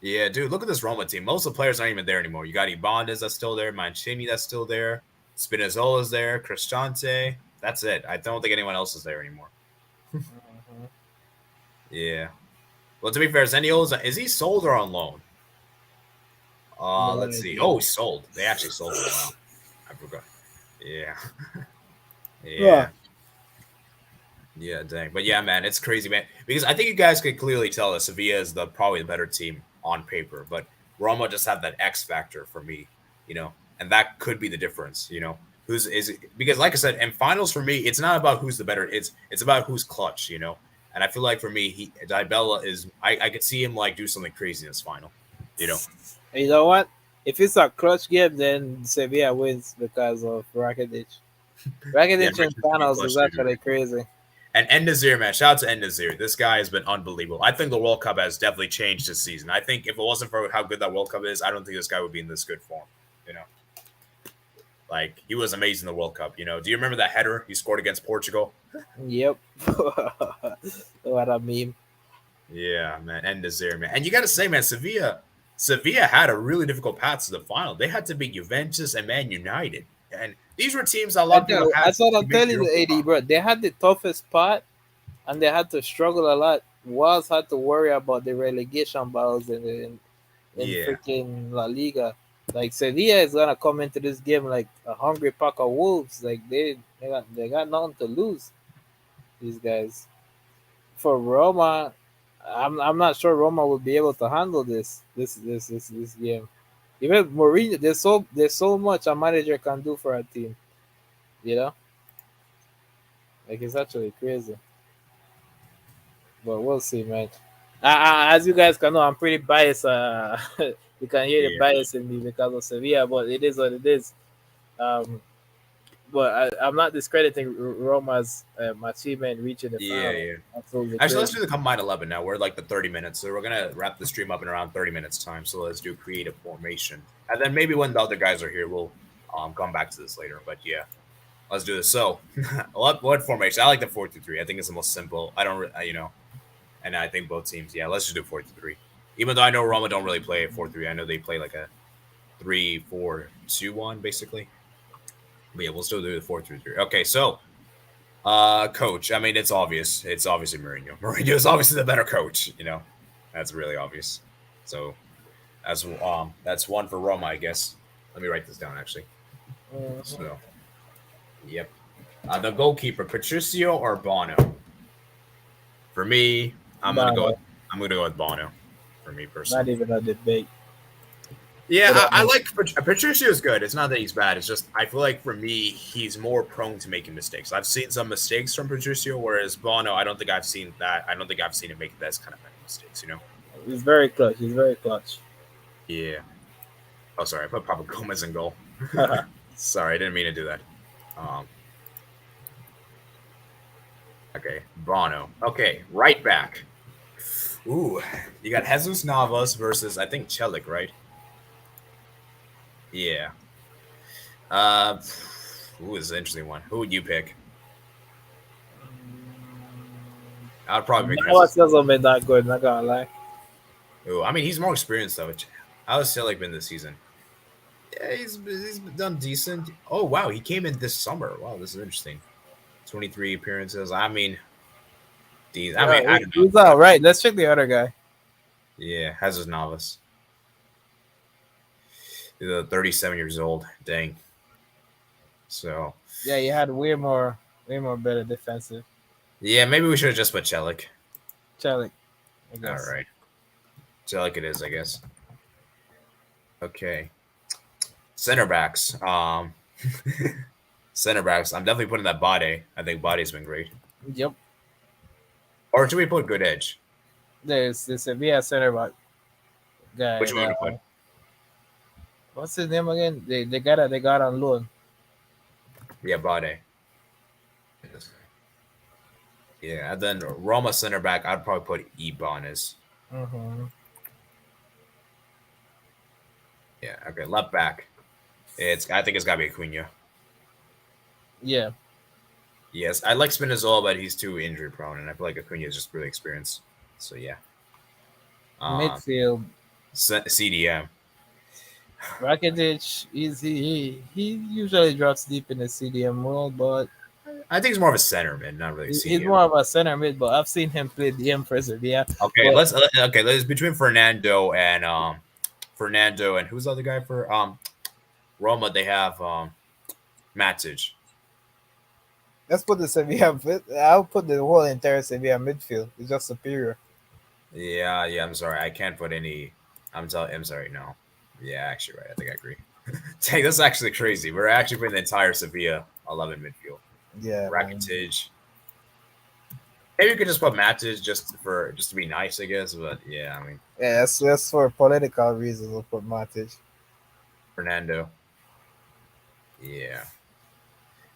A: Yeah, dude, look at this Roma team. Most of the players aren't even there anymore. You got Ibanez that's still there, Mancini that's still there, Spinazzola's there, Cristante. That's it. I don't think anyone else is there anymore. Yeah. Well, to be fair, Zaniolo's is he sold or on loan? Let's see. Oh, he's sold. They actually sold him. Wow. I forgot. Yeah. Yeah, dang. But yeah, man, it's crazy, man. Because I think you guys could clearly tell that Sevilla is probably the better team on paper, but Roma just have that X factor for me, and that could be the difference, because like I said, in finals for me, it's not about who's the better, it's about who's clutch, and I feel like for me, Dybala is, I could see him like do something crazy in this final,
B: You know what? If it's a clutch game, then Sevilla wins because of Rakitic. Rakitic in finals is actually crazy.
A: And N-Nazir, man, shout out to N-Nazir. This guy has been unbelievable. I think the World Cup has definitely changed this season. I think if it wasn't for how good that World Cup is, I don't think this guy would be in this good form. Like, he was amazing in the World Cup. Do you remember that header he scored against Portugal?
B: Yep. What a meme.
A: Yeah, man, N-Nazir, man. And you got to say, man, Sevilla had a really difficult path to the final. They had to beat Juventus and Man United. And these were teams that a lot of people had.
B: That's what I'm telling you, AD, bro. They had the toughest part, and they had to struggle a lot. Wolves had to worry about the relegation battles in freaking La Liga. Like, Sevilla is gonna come into this game like a hungry pack of wolves. Like they got nothing to lose. These guys. For Roma, I'm not sure Roma will be able to handle this game. Even Mourinho, there's so much a manager can do for a team. Like, it's actually crazy. But we'll see, man. As you guys can know, I'm pretty biased. You can hear the bias in me because of Sevilla, but it is what it is. But I'm not discrediting Roma's achievement reaching the final.
A: Yeah. Absolutely. Actually, let's do the combined 11 now. We're like the 30 minutes, so we're gonna wrap the stream up in around 30 minutes time. So let's do creative formation, and then maybe when the other guys are here, we'll Come back to this later, but yeah, let's do this. So, what formation? I like the 4-3. I think it's the most simple. I don't, and I think both teams. Yeah, let's just do 4-3. Even though I know Roma don't really play a 4-3. I know they play like a 3-4-2-1 basically. But yeah, we'll still do the 4-3-3. Okay, so coach. I mean, it's obvious. It's obviously Mourinho. Mourinho is obviously the better coach. That's really obvious. So that's one for Roma, I guess. Let me write this down actually. So, yep. The goalkeeper, Patricio or Bono? For me, I'm gonna go with Bono. For me personally,
B: Not even a debate.
A: yeah, I like Patricio's good. It's not that he's bad. It's just I feel like for me, he's more prone to making mistakes. I've seen some mistakes from Patricio, whereas Bono, I don't think I've seen that. I don't think I've seen him make that kind of many mistakes.
B: He's very clutch. He's very clutch.
A: Yeah. Oh, sorry. I put Papa Gomez in goal. Sorry, I didn't mean to do that. Okay, Bono. Okay, right back. Ooh, you got Jesus Navas versus I think Celik, right? Yeah. Ooh, this is an interesting one. Who would you pick? I'd probably pick
B: Navas hasn't been that good. Not gonna lie.
A: Ooh, I mean, he's more experienced though. How has Celik been this season? Yeah, he's done decent. Oh wow, he came in this summer. Wow, this is interesting. 23 appearances. I mean, I don't know.
B: He's all right. Let's check the other guy.
A: Yeah, Jesus Navas. He's 37 years old. Dang. So.
B: Yeah, he had way more better defensive.
A: Yeah, maybe we should have just put Celik.
B: Celik.
A: All right. Celik it is, I guess. Okay. Center backs. Center backs. I'm definitely putting that Bade. I think Bade's been great.
B: Yep.
A: Or should we put Good Edge?
B: There's this Sevilla center back guy.
A: Which one would we put?
B: What's his name again? They got on loan.
A: Yeah, Bade. Yeah, and then Roma center back, I'd probably put Ibanez.
B: Mm-hmm.
A: Yeah, okay. Left back. I think it's gotta be Acuna.
B: Yeah.
A: Yes, I like Spinazzola, but he's too injury prone, and I feel like Acuna is just really experienced. So yeah.
B: Midfield.
A: CDM.
B: Rakitic, he usually drops deep in the CDM role, but
A: I think he's more of a center mid, not really.
B: He's more of a center mid, but I've seen him play DM for Sevilla.
A: Okay, let's between Fernando and who's the other guy for Roma? They have Matic.
B: Let's put the Sevilla. I'll put the whole entire Sevilla midfield. It's just superior.
A: Yeah. I'm sorry, I can't put any. I'm sorry, no. Yeah, actually, right. I think I agree. Dang, this is actually crazy. We're actually putting the entire Sevilla 11 midfield.
B: Yeah,
A: Rakitic. Maybe you could just put Matic just to be nice, I guess. But yeah, I mean,
B: yeah, that's for political reasons. We'll put Matic.
A: Fernando. Yeah,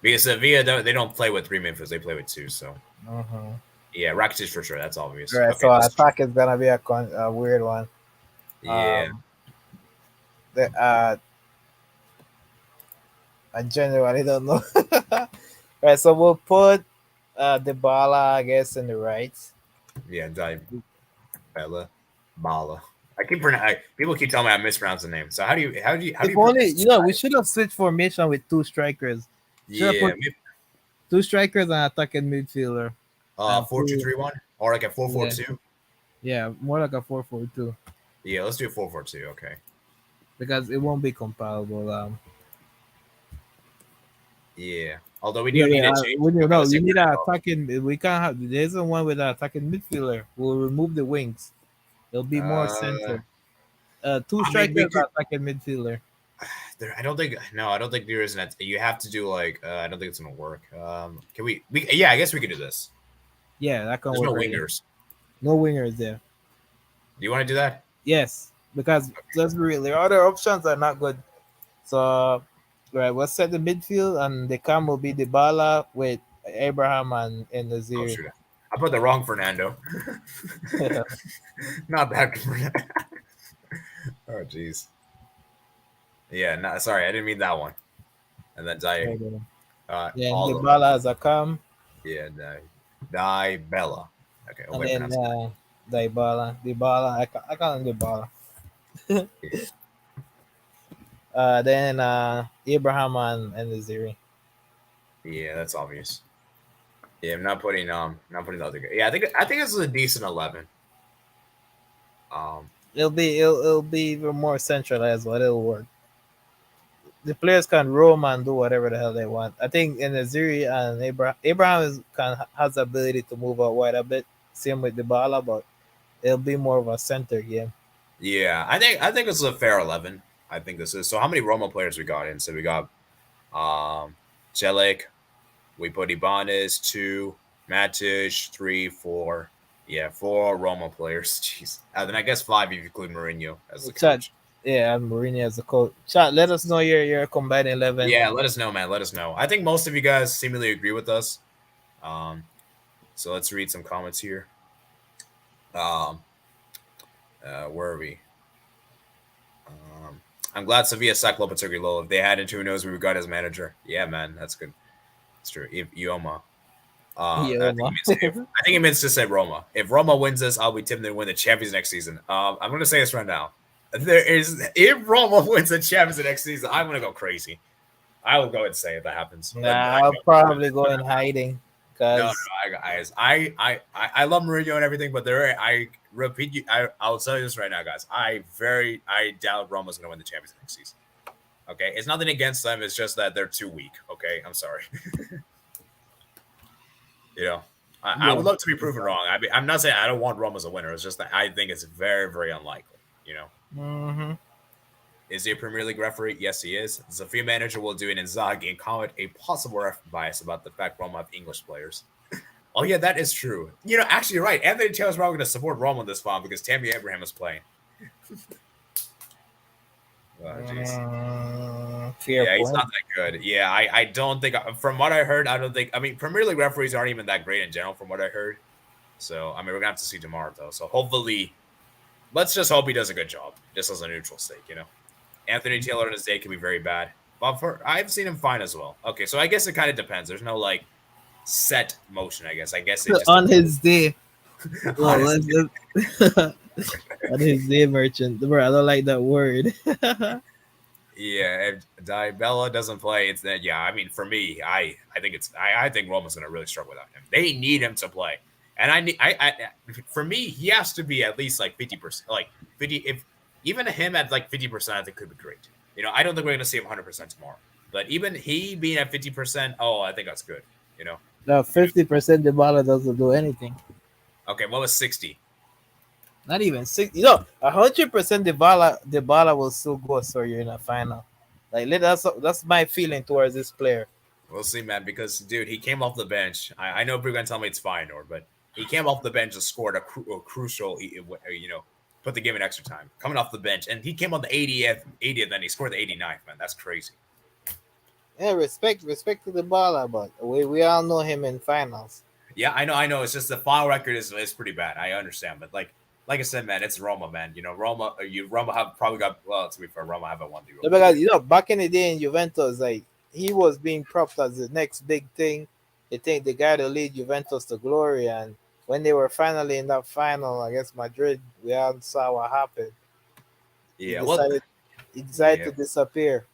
A: because Sevilla they don't play with 3 midfielders; they play with 2. So yeah, Rakitic for sure. That's obvious.
B: Right. Okay, so attack is gonna be a weird one.
A: Yeah.
B: I genuinely don't know. Right, so we'll put Dybala, I guess, in the right.
A: Yeah, Bala. People keep telling me I mispronounce the name. So how do you?
B: We should have switched formation with 2 strikers.
A: Yeah,
B: 2 strikers and attacking midfielder.
A: 4-2-3-1 or like a 4-4-2.
B: Yeah, more like a 4-4-2.
A: Yeah, let's do a 4-4-2. Okay.
B: Because it won't be compatible.
A: Yeah. Although we do need to change.
B: You need an attacking. We can't have. There isn't one with an attacking midfielder. We'll remove the wings. It'll be more center. 2 strikers attacking midfielder.
A: I don't think there is an. You have to do like. I don't think it's gonna work. Can we? Yeah, I guess we could do this.
B: Yeah, that can
A: There's
B: work.
A: No wingers.
B: No wingers there.
A: Do you want to do that?
B: Yes, because let's be real. The other options are not good. So. Right, we'll set the midfield, and the cam will be Dybala with Abraham and Nazir.
A: Oh, shoot. I put the wrong Fernando. Not that Fernando. Oh, jeez. Yeah, sorry, I didn't mean that one. and then
B: Then
A: all of
B: Dybala as a cam,
A: yeah, Bella. Okay,
B: and
A: I
B: then
A: pronounce it.
B: Dybala. I call him Dybala.
A: Yeah,
B: Then Abraham and Naziri.
A: yeah, that's obvious. Yeah, I'm not putting the other guy. Yeah, I think this is a decent 11. Um,
B: It'll be even more centralized, but it'll work. The players can roam and do whatever the hell they want. I think in Naziri and Abraham has the ability to move out wide a bit. Same with Dybala, but it'll be more of a center game.
A: yeah, I think this is a fair 11. I think this is. So how many Roma players we got in? So we got Celik, we put Ibanez, 2, Matic, 3, 4. Yeah, 4 Roma players. Jeez. And then I guess 5 if you include Mourinho as the
B: Chat,
A: coach.
B: yeah, and Mourinho as a coach. Chat, let us know your combined 11.
A: Yeah, let us know, man. Let us know. I think most of you guys seemingly agree with us. Um, so let's read some comments here. Um, where are we? I'm glad Sevilla sacked Lopetegui Low. If they had it, who knows we would got as manager. Yeah, man, that's good. It's true. Ioma.
B: Yeah, man.
A: I think he means to say Roma. If Roma wins this, I'll be tipping to win the Champions next season. I'm going to say this right now. If Roma wins the Champions next season, I'm going to go crazy. I will go ahead and say if that happens.
B: Nah, I'll probably go in hiding because
A: guys, I love Mourinho and everything, but I repeat you. I'll tell you this right now, guys. I doubt Roma's going to win the Champions next season. Okay, it's nothing against them. It's just that they're too weak. Okay, I'm sorry. You know, I would love to be proven wrong. I'm not saying I don't want Rome as a winner. It's just that I think it's very, very unlikely. You know, is he a Premier League referee? Yes, he is. The Sofia manager will do an Inzaghi and comment a possible ref bias about the fact Roma have English players. Oh yeah, that is true. You know, actually, you're right. Anthony Taylor's probably going to support Roma this fall because Tammy Abraham is playing. Yeah, he's not that good. Yeah, I don't think, from what I heard, I don't think, I mean, Premier League referees aren't even that great in general, from what I heard. So, I mean, we're going to have to see tomorrow, though. So, hopefully, let's just hope he does a good job, just as a neutral stake, you know? Anthony Taylor on his day can be very bad, but I've seen him fine as well. Okay, so I guess it kind of depends. There's no, like, set motion, I guess. I guess it just
B: on his day.
A: On his
B: day. On his day, merchant. Bro, I don't like that word.
A: Yeah, if Dybala doesn't play, it's that. Yeah, I mean, for me, I think Roma's going to really struggle without him. They need him to play, and for me, he has to be at least like 50%, like 50. If even him at like 50%, I think could be great. You know, I don't think we're going to see him 100% tomorrow, but even he being at 50%, oh, I think that's good. You know,
B: no, 50% Dybala doesn't do anything.
A: Okay, what was 60?
B: Not even 60. You know, 100% Dybala will still go so you're in a final. Like that's my feeling towards this player.
A: We'll see, man. Because dude, he came off the bench. I know people are gonna tell me it's fine, but he came off the bench and scored a crucial. You know, put the game in extra time. Coming off the bench, and he came on the 80th, and he scored the 89th. Man, that's crazy.
B: Yeah, respect to Dybala, but we all know him in finals.
A: Yeah, I know. It's just the final record is pretty bad. I understand, but like I said, man, it's Roma, man. You know, Roma have probably got, well, to be fair, Roma haven't won the Europa.
B: Because you know, back in the day in Juventus, like he was being propped as the next big thing. They think the guy to lead Juventus to glory, and when they were finally in that final against Madrid, we all saw what happened.
A: Yeah,
B: he decided to disappear.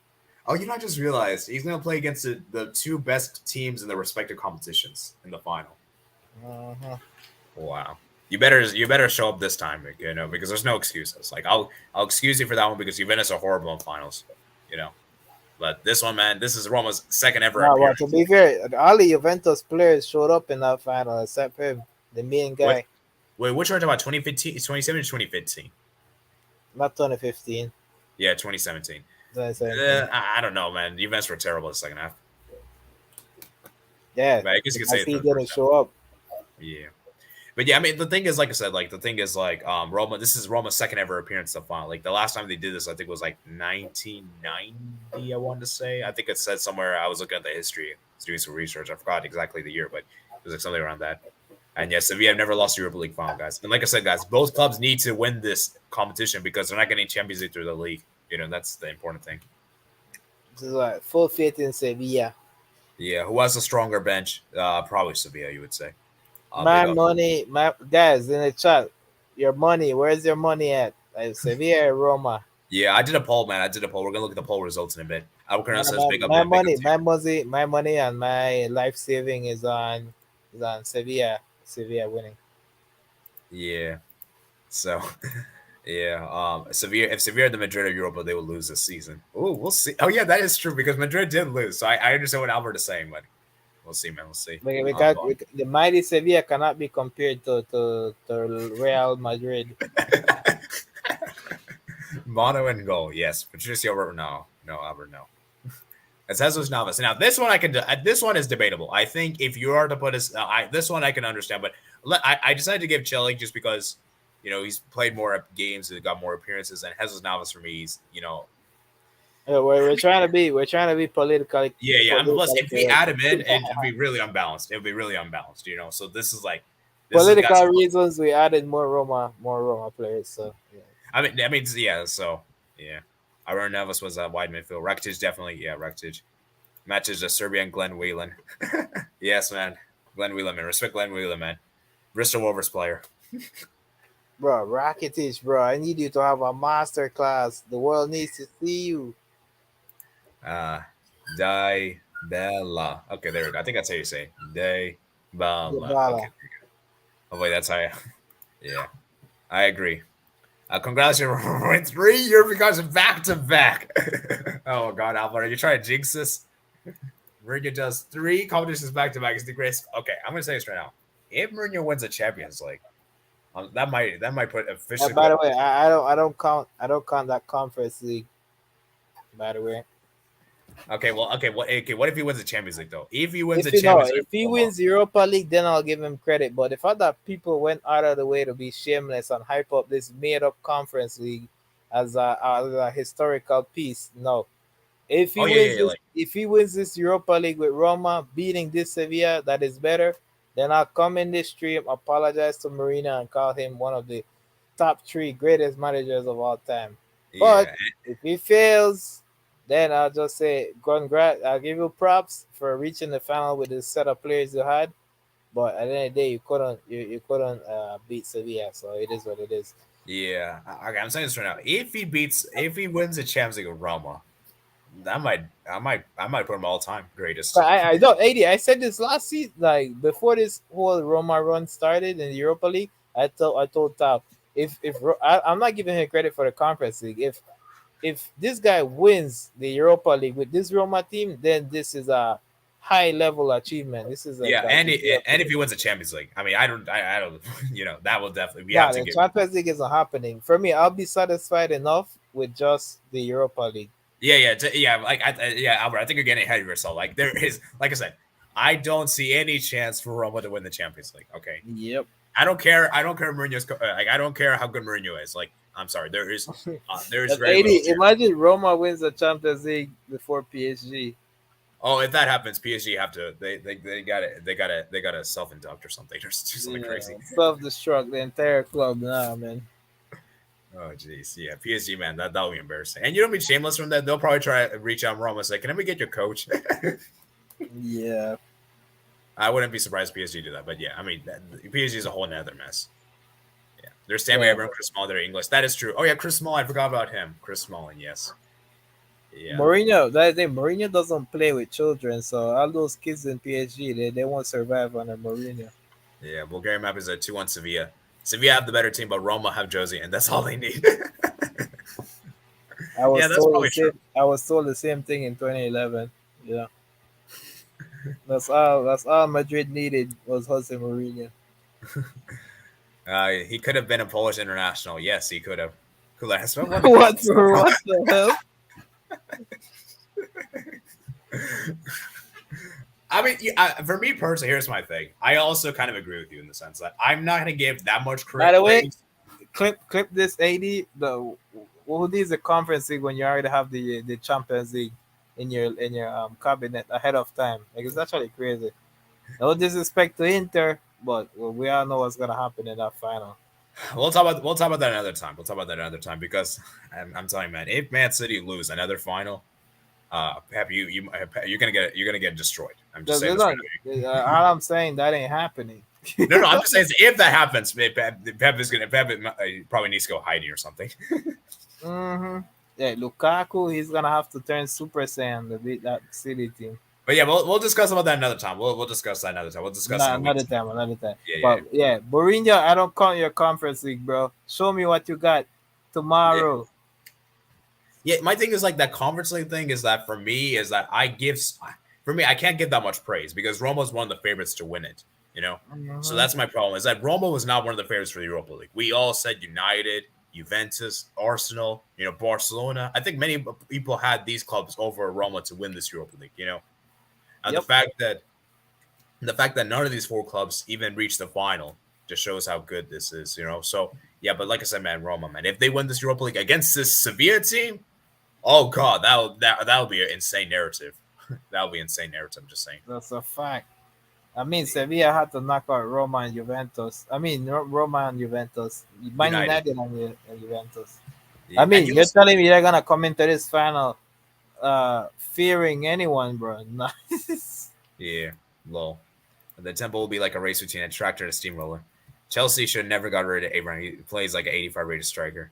A: Oh, you know, I just realized he's going to play against the two best teams in their respective competitions in the final. Wow. You better show up this time, you know, because there's no excuses. Like I'll excuse you for that one because Juventus are horrible in finals, you know. But this one, man, this is Roma's second ever appearance.
B: To be fair, all the Juventus players showed up in that final except him, the main guy.
A: Wait, which one are you talking about? 2015, 2017 or 2015?
B: Not 2015.
A: Yeah, 2017. I don't know, man. Juventus were terrible in the second half.
B: Yeah,
A: but I guess you could say
B: he didn't show up.
A: Yeah. But yeah, I mean, the thing is, like I said, Roma, this is Roma's second ever appearance in the final. Like, the last time they did this, I think, was like 1990, I wanted to say. I think it said somewhere, I was looking at the history, doing some research. I forgot exactly the year, but it was like something around that. And yes, Sevilla have never lost the Europa League final, guys. And like I said, guys, both clubs need to win this competition because they're not getting Champions League through the league. You know, that's the important thing.
B: like full faith in Sevilla.
A: Yeah, who has a stronger bench? Probably Sevilla, you would say.
B: My money, my guys in the chat. Your money, where's your money at? Like Sevilla or Roma?
A: Yeah, I did a poll, man. I did a poll. We're gonna look at the poll results in a bit. Albuquerque says big up,
B: My
A: man. Big up
B: money,
A: to you.
B: my money, and my life saving is on Sevilla. Sevilla winning.
A: Yeah. So, yeah. Sevilla. If Sevilla are the Madrid of Europa, they will lose this season. Oh, we'll see. Oh, yeah, that is true because Madrid did lose. So I understand what Albert is saying, but we'll see, man. We'll see.
B: The mighty Sevilla cannot be compared to Real Madrid.
A: Mono and goal. Yes, Patricio. No, Albert. No. It says those novice. Now this one I can. This one is debatable. I think if you are to put this one I can understand, but I decided to give Chile just because he's played more games, he's got more appearances, and Jesus Navas for me,
B: We're trying to be politically.
A: Yeah. And plus, if we add him in, it'd be really unbalanced. It would be really unbalanced. So this is like
B: political reasons. We added more Roma players. So yeah.
A: I mean, yeah. So yeah. Aaron Neves was a wide midfield. Rakitic definitely, yeah. Rakitic matches the Serbian Glenn Whelan. Yes, man. Glenn Whelan, man. Respect Glenn Whelan, man. Bristol Rovers player.
B: Bro, Rakitic, bro. I need you to have a master class. The world needs to see you.
A: Di Bella. Okay, there we go. I think that's how you say Di Bella. Okay, oh wait, that's how yeah. I agree. Congratulations for 3 years because back to back. Oh God, Alvaro, are you trying to jinx this? Mourinho does 3 competitions back to back. Is the greatest. Okay, I'm gonna say this right now. If Mourinho wins the Champions League, that might put officially.
B: By the way, I don't count that Conference League. By the way.
A: Okay, well, what if he wins the Champions League though? If he wins the Champions League,
B: if he wins Europa League, then I'll give him credit. But the fact that people went out of the way to be shameless and hype up this made-up Conference League as a historical piece, no. If he wins this Europa League with Roma beating this Sevilla, that is better. Then I'll come in this stream, apologize to Marina, and call him one of the top 3 greatest managers of all time. Yeah. But if he fails, then I'll just say congrats. I'll give you props for reaching the final with the set of players you had. But at the end of the day, you couldn't beat Sevilla, so it is what it is.
A: Yeah, okay, I'm saying this right now. If he wins the Champions League with Roma, I might put him all time greatest.
B: But I don't, AD. I said this last season, like before this whole Roma run started in the Europa League. I told Top I'm not giving him credit for the Conference League. If this guy wins the Europa League with this Roma team, then this is a high level achievement. This is
A: and if he wins the Champions League, I mean, I don't, that will definitely be.
B: Yeah, the Champions League isn't happening for me. I'll be satisfied enough with just the Europa League.
A: Yeah, Albert, I think you're getting ahead of yourself. Like there is, like I said, I don't see any chance for Roma to win the Champions League. Okay.
B: Yep.
A: I don't care. Mourinho's like. I don't care how good Mourinho is. Like, I'm sorry. There is.
B: Imagine Roma wins the Champions League before PSG.
A: Oh, if that happens, PSG have to. They got to self-induct or something. Or something crazy.
B: Self-destruct the entire club. Nah, man.
A: Oh jeez, yeah, PSG, man, that'll be embarrassing. And you don't be shameless from that. They'll probably try to reach out Roma and say, "Can we get your coach?"
B: Yeah.
A: I wouldn't be surprised if PSG do that, but yeah, I mean, PSG is a whole nother mess. Yeah, there's Sammy Abraham, Chris Smalling, they're English. That is true. Oh yeah, Chris Smalling, I forgot about him. Chris Smalling, yes.
B: Yeah. Mourinho doesn't play with children, so all those kids in PSG, they won't survive under Mourinho.
A: Yeah, Bulgarian map is a 2-1 Sevilla. Sevilla have the better team, but Roma have Josie, and that's all they need.
B: I was told the same thing in 2011. Yeah. That's all Madrid needed was Jose Mourinho.
A: He could have been a Polish international. Yes, he could have.
B: What the hell?
A: I mean, for me personally, here's my thing. I also kind of agree with you in the sense that I'm not going to give that much credit.
B: By the way, clip this 80. Who needs the Conference League when you already have the Champions League in your cabinet ahead of time? Like, it's actually crazy. No disrespect to Inter, but we all know what's going to happen in that final.
A: We'll talk about that another time. Because I'm telling you, man, if Man City lose another final, Pep, you're gonna get destroyed. I'm just saying
B: There's
A: this
B: not,
A: right
B: all I'm saying that ain't happening.
A: No, I'm just saying if that happens, Pep probably needs to go hiding or something.
B: Mm-hmm. Yeah, Lukaku, he's gonna have to turn Super Saiyan to beat that City team.
A: But yeah, we'll discuss about that another time. We'll discuss that another time. We'll discuss in
B: Nah,
A: a week.
B: another time.
A: Yeah.
B: But yeah, Mourinho, I don't count your conference league, bro. Show me what you got
A: Yeah.
B: tomorrow.
A: Yeah, my thing is like that conference league thing is that for me I can't give that much praise because Roma's one of the favorites to win it, you know? So
B: Mm-hmm.
A: that's my problem is that Roma was not one of the favorites for the Europa League. We all said United, Juventus, Arsenal, Barcelona. I think many people had these clubs over Roma to win this Europa League, And
B: Yep.
A: the fact that none of these four clubs even reached the final just shows how good this is. So yeah, but like I said, man, Roma, man, if they win this Europa League against this Sevilla team, oh god, that'll be an insane narrative. That'll be insane narrative. I'm just saying.
B: That's a fact. I mean, Sevilla had to knock out Roma and Juventus. I mean, Roma and Juventus. Man United and Juventus.
A: Yeah.
B: I mean, you're telling me they're gonna come into this final fearing anyone, bro? Nice.
A: Yeah, low. The tempo will be like a race between a tractor and a steamroller. Chelsea should never got rid of Abraham. He plays like an 85 rated striker.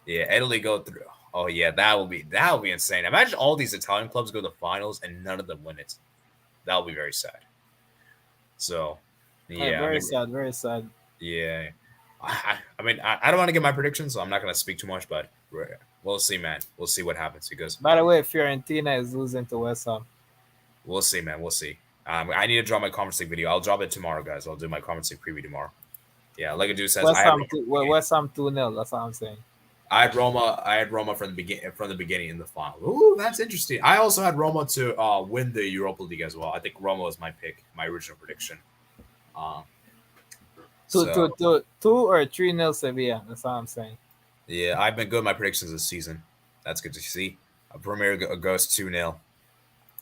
A: Yeah, Italy go through. Oh yeah, that will be insane. Imagine all these Italian clubs go to the finals and none of them win it. That will be very sad. So, yeah,
B: Very sad. Very sad.
A: Yeah, I don't want to give my predictions, so I'm not going to speak too much. But we'll see, man. We'll see what happens because.
B: By the way, Fiorentina is losing to West Ham.
A: We'll see, man. We'll see. I need to draw my conference league video. I'll drop it tomorrow, guys. I'll do my conference league preview tomorrow. Yeah, like a dude says,
B: West Ham 2-0. That's what I'm saying.
A: I had Roma from the beginning in the final. Ooh, that's interesting. I also had Roma to win the Europa League as well. I think Roma was my pick, my original prediction.
B: 2 or 3-0 Sevilla. That's what I'm saying.
A: Yeah, I've been good at my predictions this season. That's good to see. Premier goes 2-0.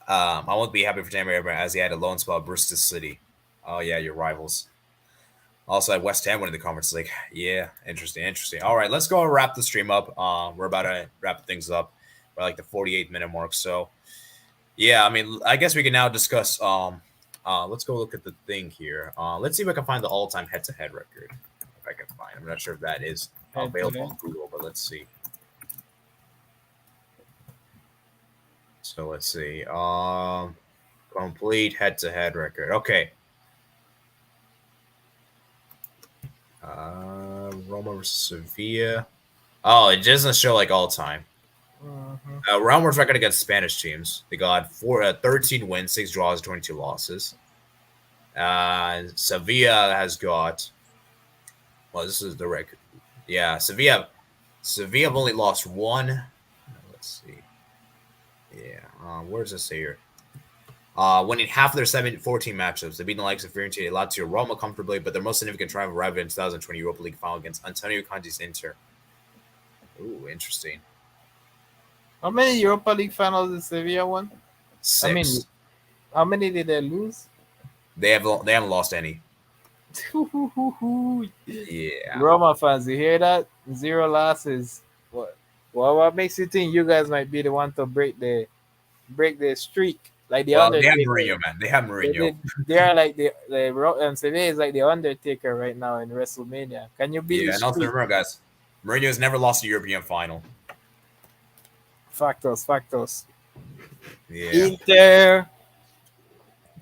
A: I won't be happy for Tammy Abraham as he had a loan spell at Bristol City. Oh yeah, your rivals. Also had West Ham winning the Conference League. Yeah, interesting. All right, let's go and wrap the stream up. We're about to wrap things up. We're like the 48-minute mark. So, yeah, I mean, I guess we can now discuss. Let's go look at the thing here. Let's see if I can find the all-time head-to-head record. If I can find, I'm not sure if that is available on Google, but let's see. So let's see. Complete head-to-head record. Okay. Roma versus Sevilla. Oh, it doesn't show like all time. Roundwards record against Spanish teams. They got 13 wins, 6 draws, 22 losses. Sevilla has got. Well, this is the record. Yeah, Sevilla have only lost 1. Let's see. Yeah, where's this here? Winning half of their 14 matchups. They've beaten the likes of Fiorentina, Lazio, Roma comfortably, but their most significant triumph arrived in 2020 Europa League final against Antonio Conte's Inter. Ooh, interesting.
B: How many Europa League finals did Sevilla won?
A: 6.
B: I mean, how many did they lose?
A: They haven't lost any. Yeah.
B: Roma fans, you hear that? 0 losses. What makes you think you guys might be the one to break the streak? Like the Undertaker.
A: They have Mourinho, man. They have Mourinho.
B: They are like Sevilla is like the Undertaker right now in WrestleMania. Can you beat?
A: Yeah, and also remember, guys, Mourinho has never lost a European final.
B: Factos.
A: Yeah.
B: Inter.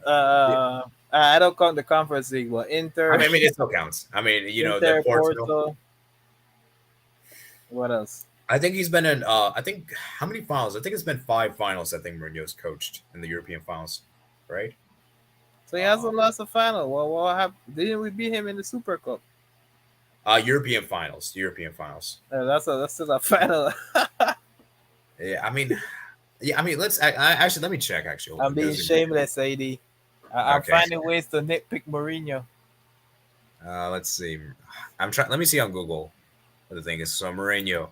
B: I don't count the Conference League, but Inter.
A: I mean, it still counts. I mean,
B: Inter,
A: the Porto.
B: What else?
A: I think he's been in. I think how many finals? I think it's been 5 finals. I think Mourinho's coached in the European finals, right?
B: So he hasn't lost a final. Well, what happened? Didn't we beat him in the Super Cup?
A: European finals.
B: That's still a final.
A: Yeah, I mean, let's actually let me check. Actually,
B: I'm being shameless, AD. I'm finding ways to nitpick Mourinho.
A: Let's see. Let me see on Google what the thing is. So Mourinho,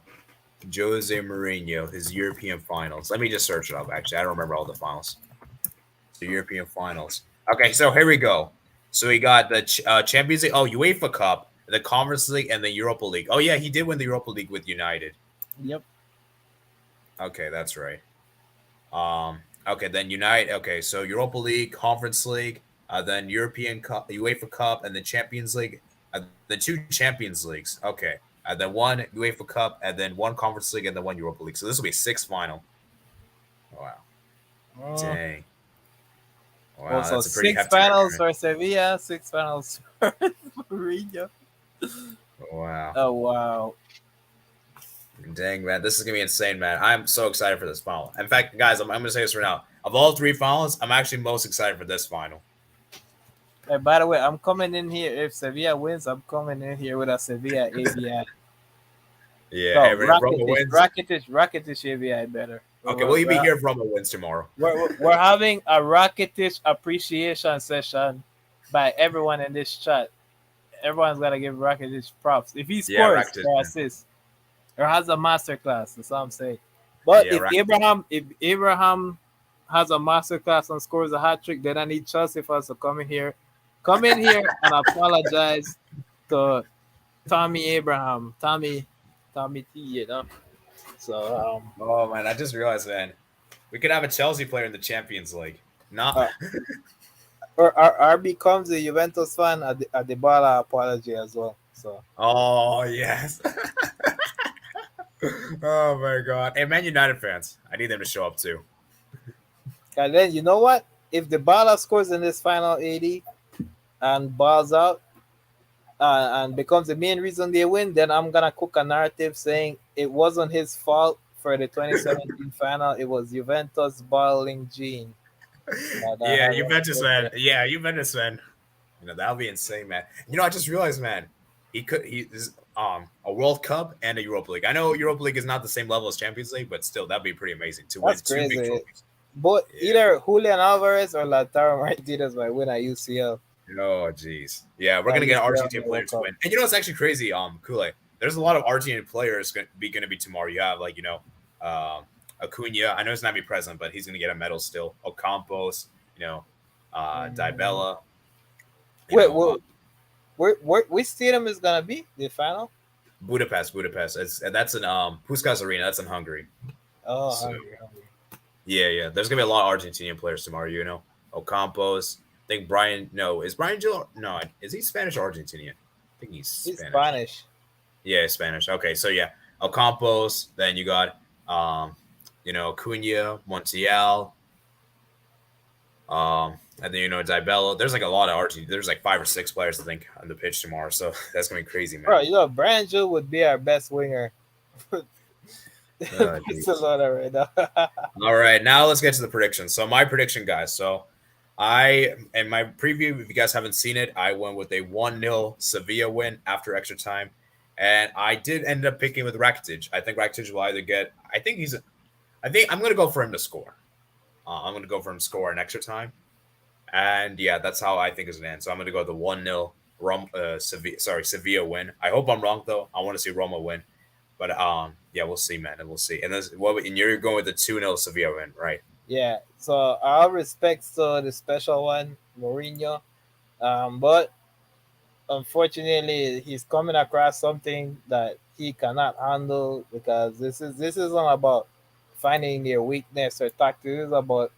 A: Jose Mourinho, his European finals. Let me just search it up. Actually, I don't remember all the finals. The European finals. Okay, so here we go. So he got the Champions League. Oh, UEFA Cup, the Conference League, and the Europa League. Oh yeah, he did win the Europa League with United.
B: Yep.
A: Okay, that's right. Okay, then Unite. Okay, so Europa League, Conference League, then European Cup, UEFA Cup, and the Champions League. Then two Champions Leagues. Okay, then one UEFA Cup, and then one Conference League, and then one Europa League. So this will be six final. Wow,
B: Mm.
A: dang. Wow,
B: Also,
A: that's a pretty
B: six
A: hefty
B: finals
A: record.
B: for Sevilla, six finals for Mourinho.
A: Wow.
B: Oh wow!
A: Dang, man, this is gonna be insane, man. I'm so excited for this final. In fact, guys, I'm gonna say this right now. Of all three finals, I'm actually most excited for this final.
B: And by the way, I'm coming in here. If Sevilla wins, I'm coming in here with a Sevilla ABI.
A: Yeah,
B: No,
A: hey, if Roma wins,
B: Rakitic ABI better.
A: okay, will you be here if Roma wins tomorrow?
B: We're having a Rakitic appreciation session by everyone in this chat. Everyone's gonna give Rakitic props if he
A: Yeah,
B: scores
A: Rakitic,
B: or
A: man.
B: assists or has a masterclass. That's what I'm saying. But
A: Yeah,
B: if Abraham has a masterclass and scores a hat trick, then I need Chelsea fans to come in here and apologize to Tommy Abraham, Tommy T. You know. So
A: Oh man, I just realized, man, we could have a Chelsea player in the Champions League. Not.
B: uh, or R becomes a Juventus fan at the Bala apology as well. So
A: Oh yes. Oh my god. Hey, Man United fans, I need them to show up too.
B: and then you know what? If the Bala scores in this final 80 and balls out and becomes the main reason they win, then I'm gonna cook a narrative saying it wasn't his fault for the 2017 final. It was Juventus balling gene. That
A: Yeah,
B: had
A: Juventus man. Yeah, Juventus man. That'll be insane, man. I just realized, man, he is a World Cup and a Europa League. I know Europa League is not the same level as Champions League, but still that'd be pretty amazing to win
B: That's
A: two big
B: crazy.
A: trophies.
B: But
A: Yeah.
B: either Julian Alvarez or Lautaro Martinez might win at UCL.
A: Oh jeez. Yeah, we're
B: At
A: gonna get
B: UCL
A: Argentine
B: World
A: players to
B: Cup.
A: win. And it's actually crazy, Kool-Aid. There's a lot of Argentine players gonna be tomorrow. You have Acuna. I know he's not be present, but he's gonna get a medal still. Ocampos,
B: Mm.
A: Dybala, you
B: Wait,
A: know,
B: what? Which stadium is gonna be the final?
A: Budapest. That's in Puskás Arena. That's in Hungary.
B: Oh,
A: So
B: hungry.
A: yeah. There's gonna be a lot of Argentinian players tomorrow. Ocampos. I think Brian. No, is Brian Gil? No, is he Spanish or Argentinian? I think he's
B: He's
A: Spanish.
B: Spanish.
A: Yeah, he's Spanish. Okay, so yeah, Ocampos. Then you got Cunha, Montiel. And then Dybala. There's like a lot of Argentine. There's like 5 or 6 players I think on the pitch tomorrow. So that's gonna be crazy, man.
B: Bro, Brian Gill would be our best winger.
A: Oh,
B: Barcelona right now.
A: All right, now let's get to the predictions. So my prediction, guys. So in my preview, if you guys haven't seen it, I went with a 1-0 Sevilla win after extra time. And I did end up picking with Rakitic. I think Rakitic will either get I think I'm gonna go for him to score. I'm gonna go for him to score in extra time. And yeah, that's how I think it's gonna end. So I'm gonna go the 1-0 Sevilla win. I hope I'm wrong though. I want to see Roma win. But yeah, we'll see, man, and we'll see. And you're going with the 2-0 Sevilla win, right?
B: Yeah. So all respects to the special one, Mourinho. But unfortunately, he's coming across something that he cannot handle because this isn't about finding their weakness or tactics. This is about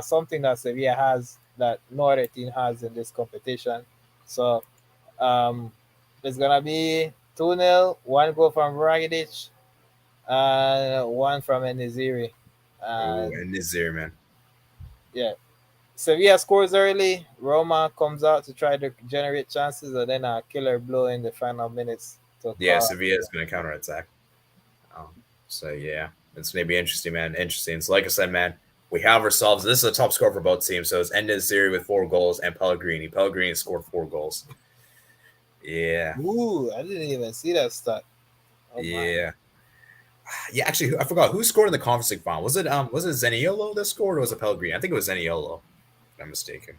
B: something that Sevilla has that no other team has in this competition. So um, it's gonna be 2-0, one goal from Rakitic, and one from Eniziri.
A: Oh,
B: And
A: and Nazir, man.
B: yeah, Sevilla scores early. Roma comes out to try to generate chances, and then a killer blow in the final minutes to
A: Yeah,
B: call.
A: Sevilla is going to counterattack. Um, so yeah, it's going to be interesting, man. Interesting. So like I said, man, we have ourselves. This is a top score for both teams. So it's Nazir with 4 goals and Pellegrini. Pellegrini scored 4 goals. Yeah,
B: Ooh, I didn't even see that stat. Oh my!
A: yeah. Yeah, actually, I forgot who scored in the Conference League final. Was it Zaniolo that scored, or was it Pellegrini? I think it was Zaniolo, if I'm mistaken.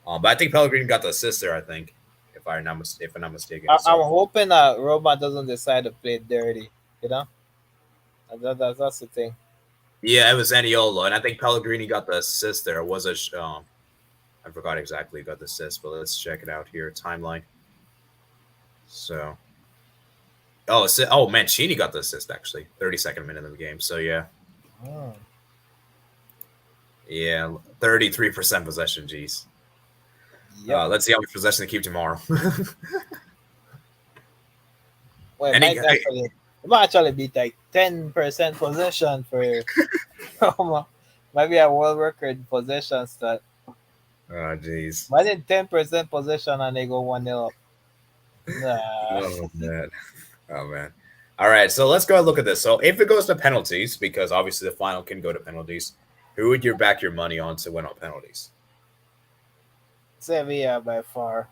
A: But I think Pellegrini got the assist there. I think, if I'm not mistaken.
B: I'm
A: So
B: hoping that Roma doesn't decide to play dirty. You know, that's the thing.
A: yeah, it was Zaniolo, and I think Pellegrini got the assist there. Was it? I forgot exactly who got the assist, but let's check it out here. Timeline. So, oh, Mancini got the assist actually. 32nd minute of the game. So yeah.
B: Hmm.
A: Yeah, 33% possession. Jeez.
B: Yep.
A: Let's see how much possession they keep tomorrow.
B: Well,
A: Any,
B: it might actually be like 10% possession for maybe a world record possession stat.
A: oh, jeez.
B: Imagine 10% possession and they go 1-0 up. Nah.
A: Oh man. Oh man. All right, so let's go and look at this. So if it goes to penalties, because obviously the final can go to penalties, who would you back your money on to win on penalties?
B: Sevilla by far.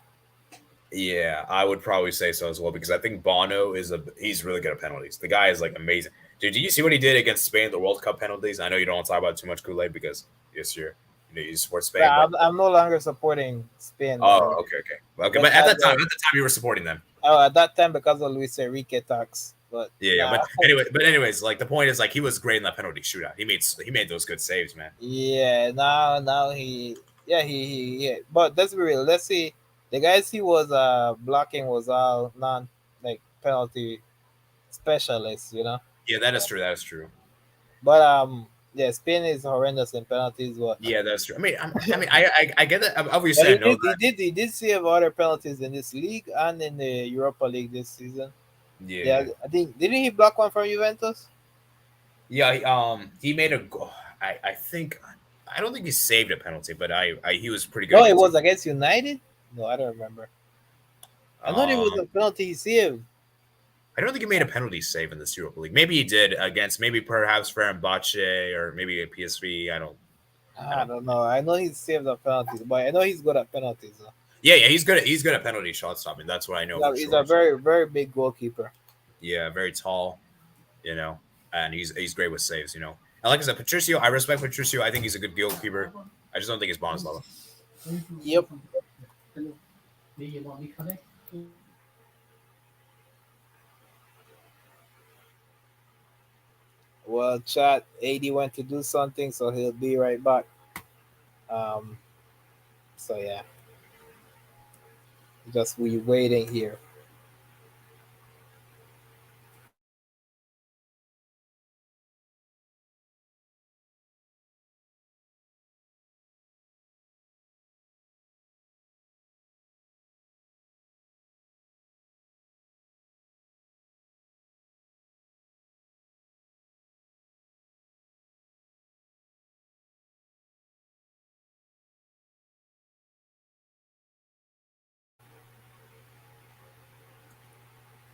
A: Yeah, I would probably say so as well because I think Bono he's really good at penalties. The guy is like amazing. Dude, did you see what he did against Spain, the World Cup penalties? I know you don't want to talk about it too much, Kool-Aid, because yes, you support Spain,
B: Nah,
A: but
B: I'm no longer supporting Spain
A: oh,
B: no more.
A: okay. But
B: Because
A: at the time, you were supporting them.
B: at that time because of Luis Enrique tax. But
A: Yeah,
B: nah.
A: but anyways, like the point is, like he was great in that penalty shootout. He made those good saves, man.
B: Yeah, now he yeah he yeah. But let's be real. Let's see, the guys he was blocking was all non like penalty specialists, you know.
A: Yeah, that is true. That is true.
B: But yeah, Spain is horrendous in penalties. But
A: Yeah, that's true. I get that.
B: but
A: Obviously, I know that.
B: he did save other penalties in this league and in the Europa League this season. Yeah,
A: Yeah,
B: I think didn't he block one from Juventus?
A: yeah. He made a goal. I think I don't think he saved a penalty, but he was pretty good
B: No, it
A: against you.
B: was against United. No, I don't remember. I know there was
A: Um,
B: a penalty he saved.
A: I don't think he made a penalty save in this Europa League. Maybe he did against maybe perhaps Fenerbahce or maybe a PSV. I
B: I
A: don't.
B: don't know. I know he saved the penalties, but I know he's good at penalties. Though.
A: Yeah. He's good at penalty shot stopping. That's what I know for
B: He's a
A: sure.
B: very, very big goalkeeper.
A: Yeah, very tall. And he's great with saves. And like I said, Patricio, I respect Patricio. I think he's a good goalkeeper. I just don't think his bonus level.
B: Yep. Well, chat. AD went to do something, so he'll be right back. Um. So yeah, just we waiting here.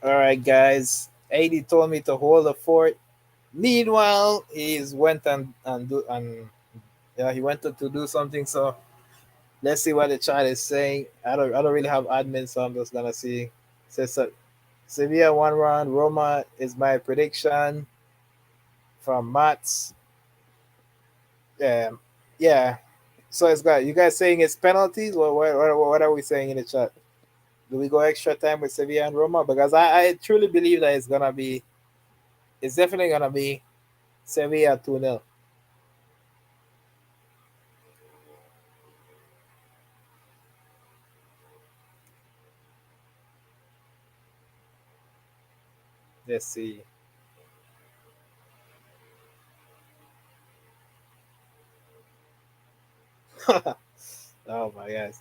B: All right, guys. AD told me to hold the fort. Meanwhile, he's went and do and yeah, he went to do something. So let's see what the chat is saying. I don't really have admin, so I'm just gonna see. Says Sevilla 1-1. Roma is my prediction from Mats. Yeah, yeah. So it's got you guys saying it's penalties. What are we saying in the chat? Do we go extra time with Sevilla and Roma? Because I truly believe that it's definitely gonna be Sevilla 2-0. Let's see. Oh my gosh.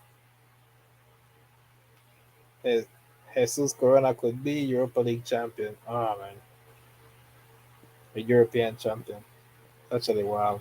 B: Je- Jesus Corona could be Europa League champion. Oh man. A European champion. Actually wow.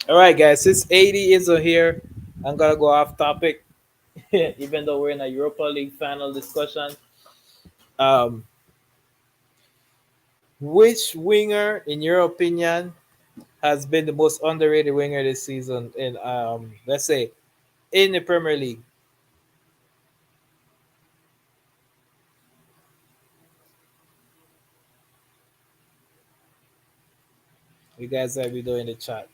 B: All right, guys. Since 80 is here, I'm gonna go off topic. Even though we're in a Europa League final discussion, um, which winger, in your opinion, has been the most underrated winger this season? In let's say in the Premier League, you guys have be doing the chat.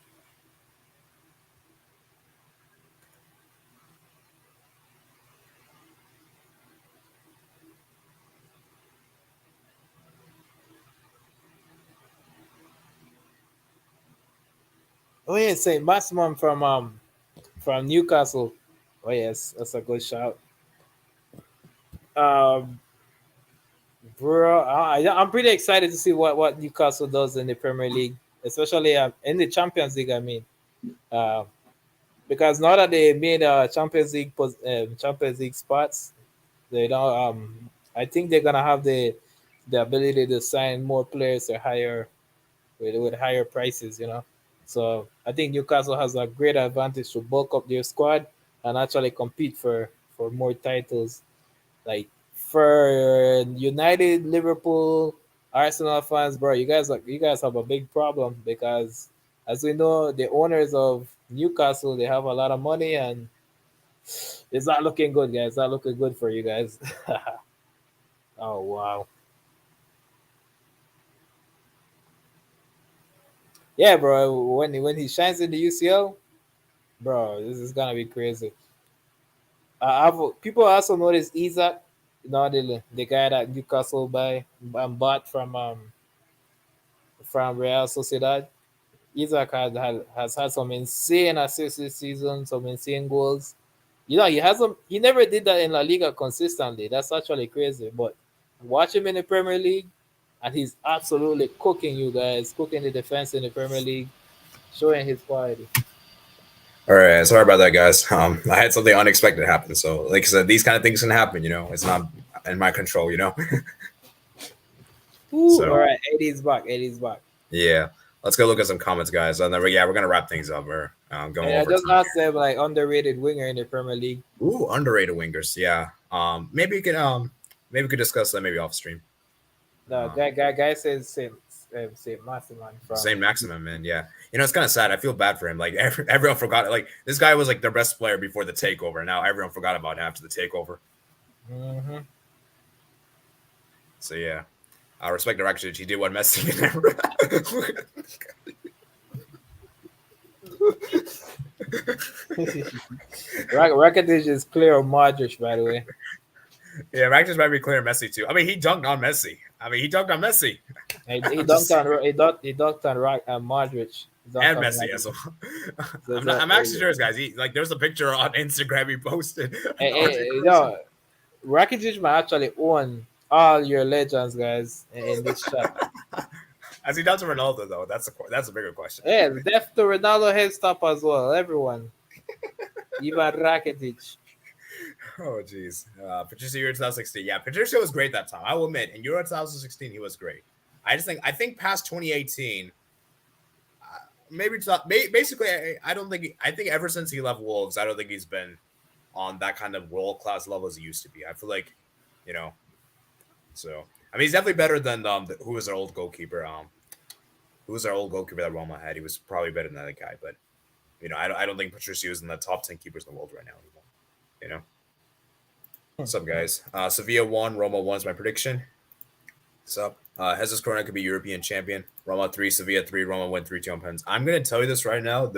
B: Oh yeah, say maximum from Newcastle. Oh yes, that's a good shout. Um, bro, I'm pretty excited to see what Newcastle does in the Premier League, especially in the Champions League. I mean, uh, because now that they made Champions League spots, they don't. I think they're gonna have the ability to sign more players at higher with higher prices. So I think Newcastle has a great advantage to bulk up their squad and actually compete for more titles. Like for United, Liverpool, Arsenal fans, bro, you guys have a big problem because as we know, the owners of Newcastle, they have a lot of money and it's not looking good, guys. It's not looking good for you guys. Oh wow. Yeah, bro. When he shines in the UCL, bro, this is gonna be crazy. People also notice Isaac, the guy that Newcastle bought from Real Sociedad. Isaac has had some insane assists this season, some insane goals. He never did that in La Liga consistently. That's actually crazy. But watch him in the Premier League, and he's absolutely cooking you guys, cooking the defense in the Premier League, showing his quality.
A: All right, sorry about that, guys. I had something unexpected happen. So, like I said, these kind of things can happen. It's not in my control.
B: Ooh, all
A: So
B: right, 80's back, 80's back.
A: yeah, let's go look at some comments, guys. And then we're gonna wrap things up. We're going
B: And I
A: over
B: just
A: time
B: asked them like underrated winger in the Premier League.
A: here. Ooh, underrated wingers. Yeah. Maybe we could discuss that maybe off stream.
B: No,
A: Um,
B: guy says same Massiman from.
A: Same maximum, man. Yeah. It's kind of sad. I feel bad for him. Like everyone forgot. Like this guy was like their best player before the takeover. Now everyone forgot about him after the takeover.
B: Mm-hmm.
A: So yeah, I respect the Rakitic. He did what Messi never.
B: Rakitic is clear of Modric, by the way.
A: Yeah, Rakitic might be clear Messi too. I mean, he dunked on Messi.
B: He dunked
A: Just
B: on Modric. He dunked
A: and
B: on
A: Messi
B: Modric.
A: as well.
B: So,
A: I'm actually serious, guys. There's a picture on Instagram he posted.
B: Rakitic might actually own all your legends, guys, in this shot.
A: As he does Ronaldo, though. That's a bigger question.
B: Yeah, def to Ronaldo head stop as well. Everyone, even Rakitic.
A: Oh, jeez. Patricio Euro 2016. Yeah, Patricio was great that time. I will admit, in Euro 2016, he was great. I think past 2018, maybe it's not. Basically, I don't think. I think ever since he left Wolves, I don't think he's been on that kind of world class level as he used to be. I feel like, you know. So I mean, he's definitely better than who was our old goalkeeper. Who was our old goalkeeper that Roma had? He was probably better than that guy, but I don't think Patricio is in the top 10 keepers in the world right now anymore. You know. What's up, guys? Sevilla won. Roma won is my prediction. What's up? Jesus Corona could be European champion. Roma 3, Sevilla 3, Roma win 3-2 on pens. I'm gonna tell you this right now.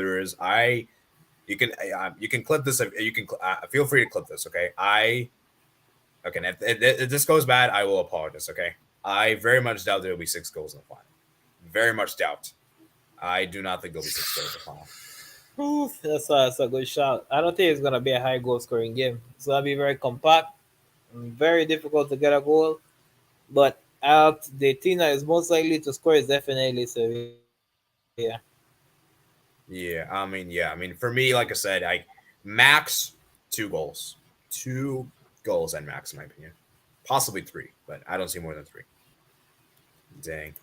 A: You can clip this. You can feel free to clip this. Okay. Okay. If this goes bad, I will apologize. Okay. I very much doubt there will be 6 goals in the final. Very much doubt. I do not think there'll be 6 goals in the final.
B: Ooh, that's a good shot. I don't think it's gonna be a high goal scoring game. It's gonna be very compact, very difficult to get a goal. But out the team that is most likely to score is definitely Sevilla.
A: Yeah. For me, like I said, I max 2 goals, 2 goals and max in my opinion, possibly 3, but I don't see more than 3. Dang.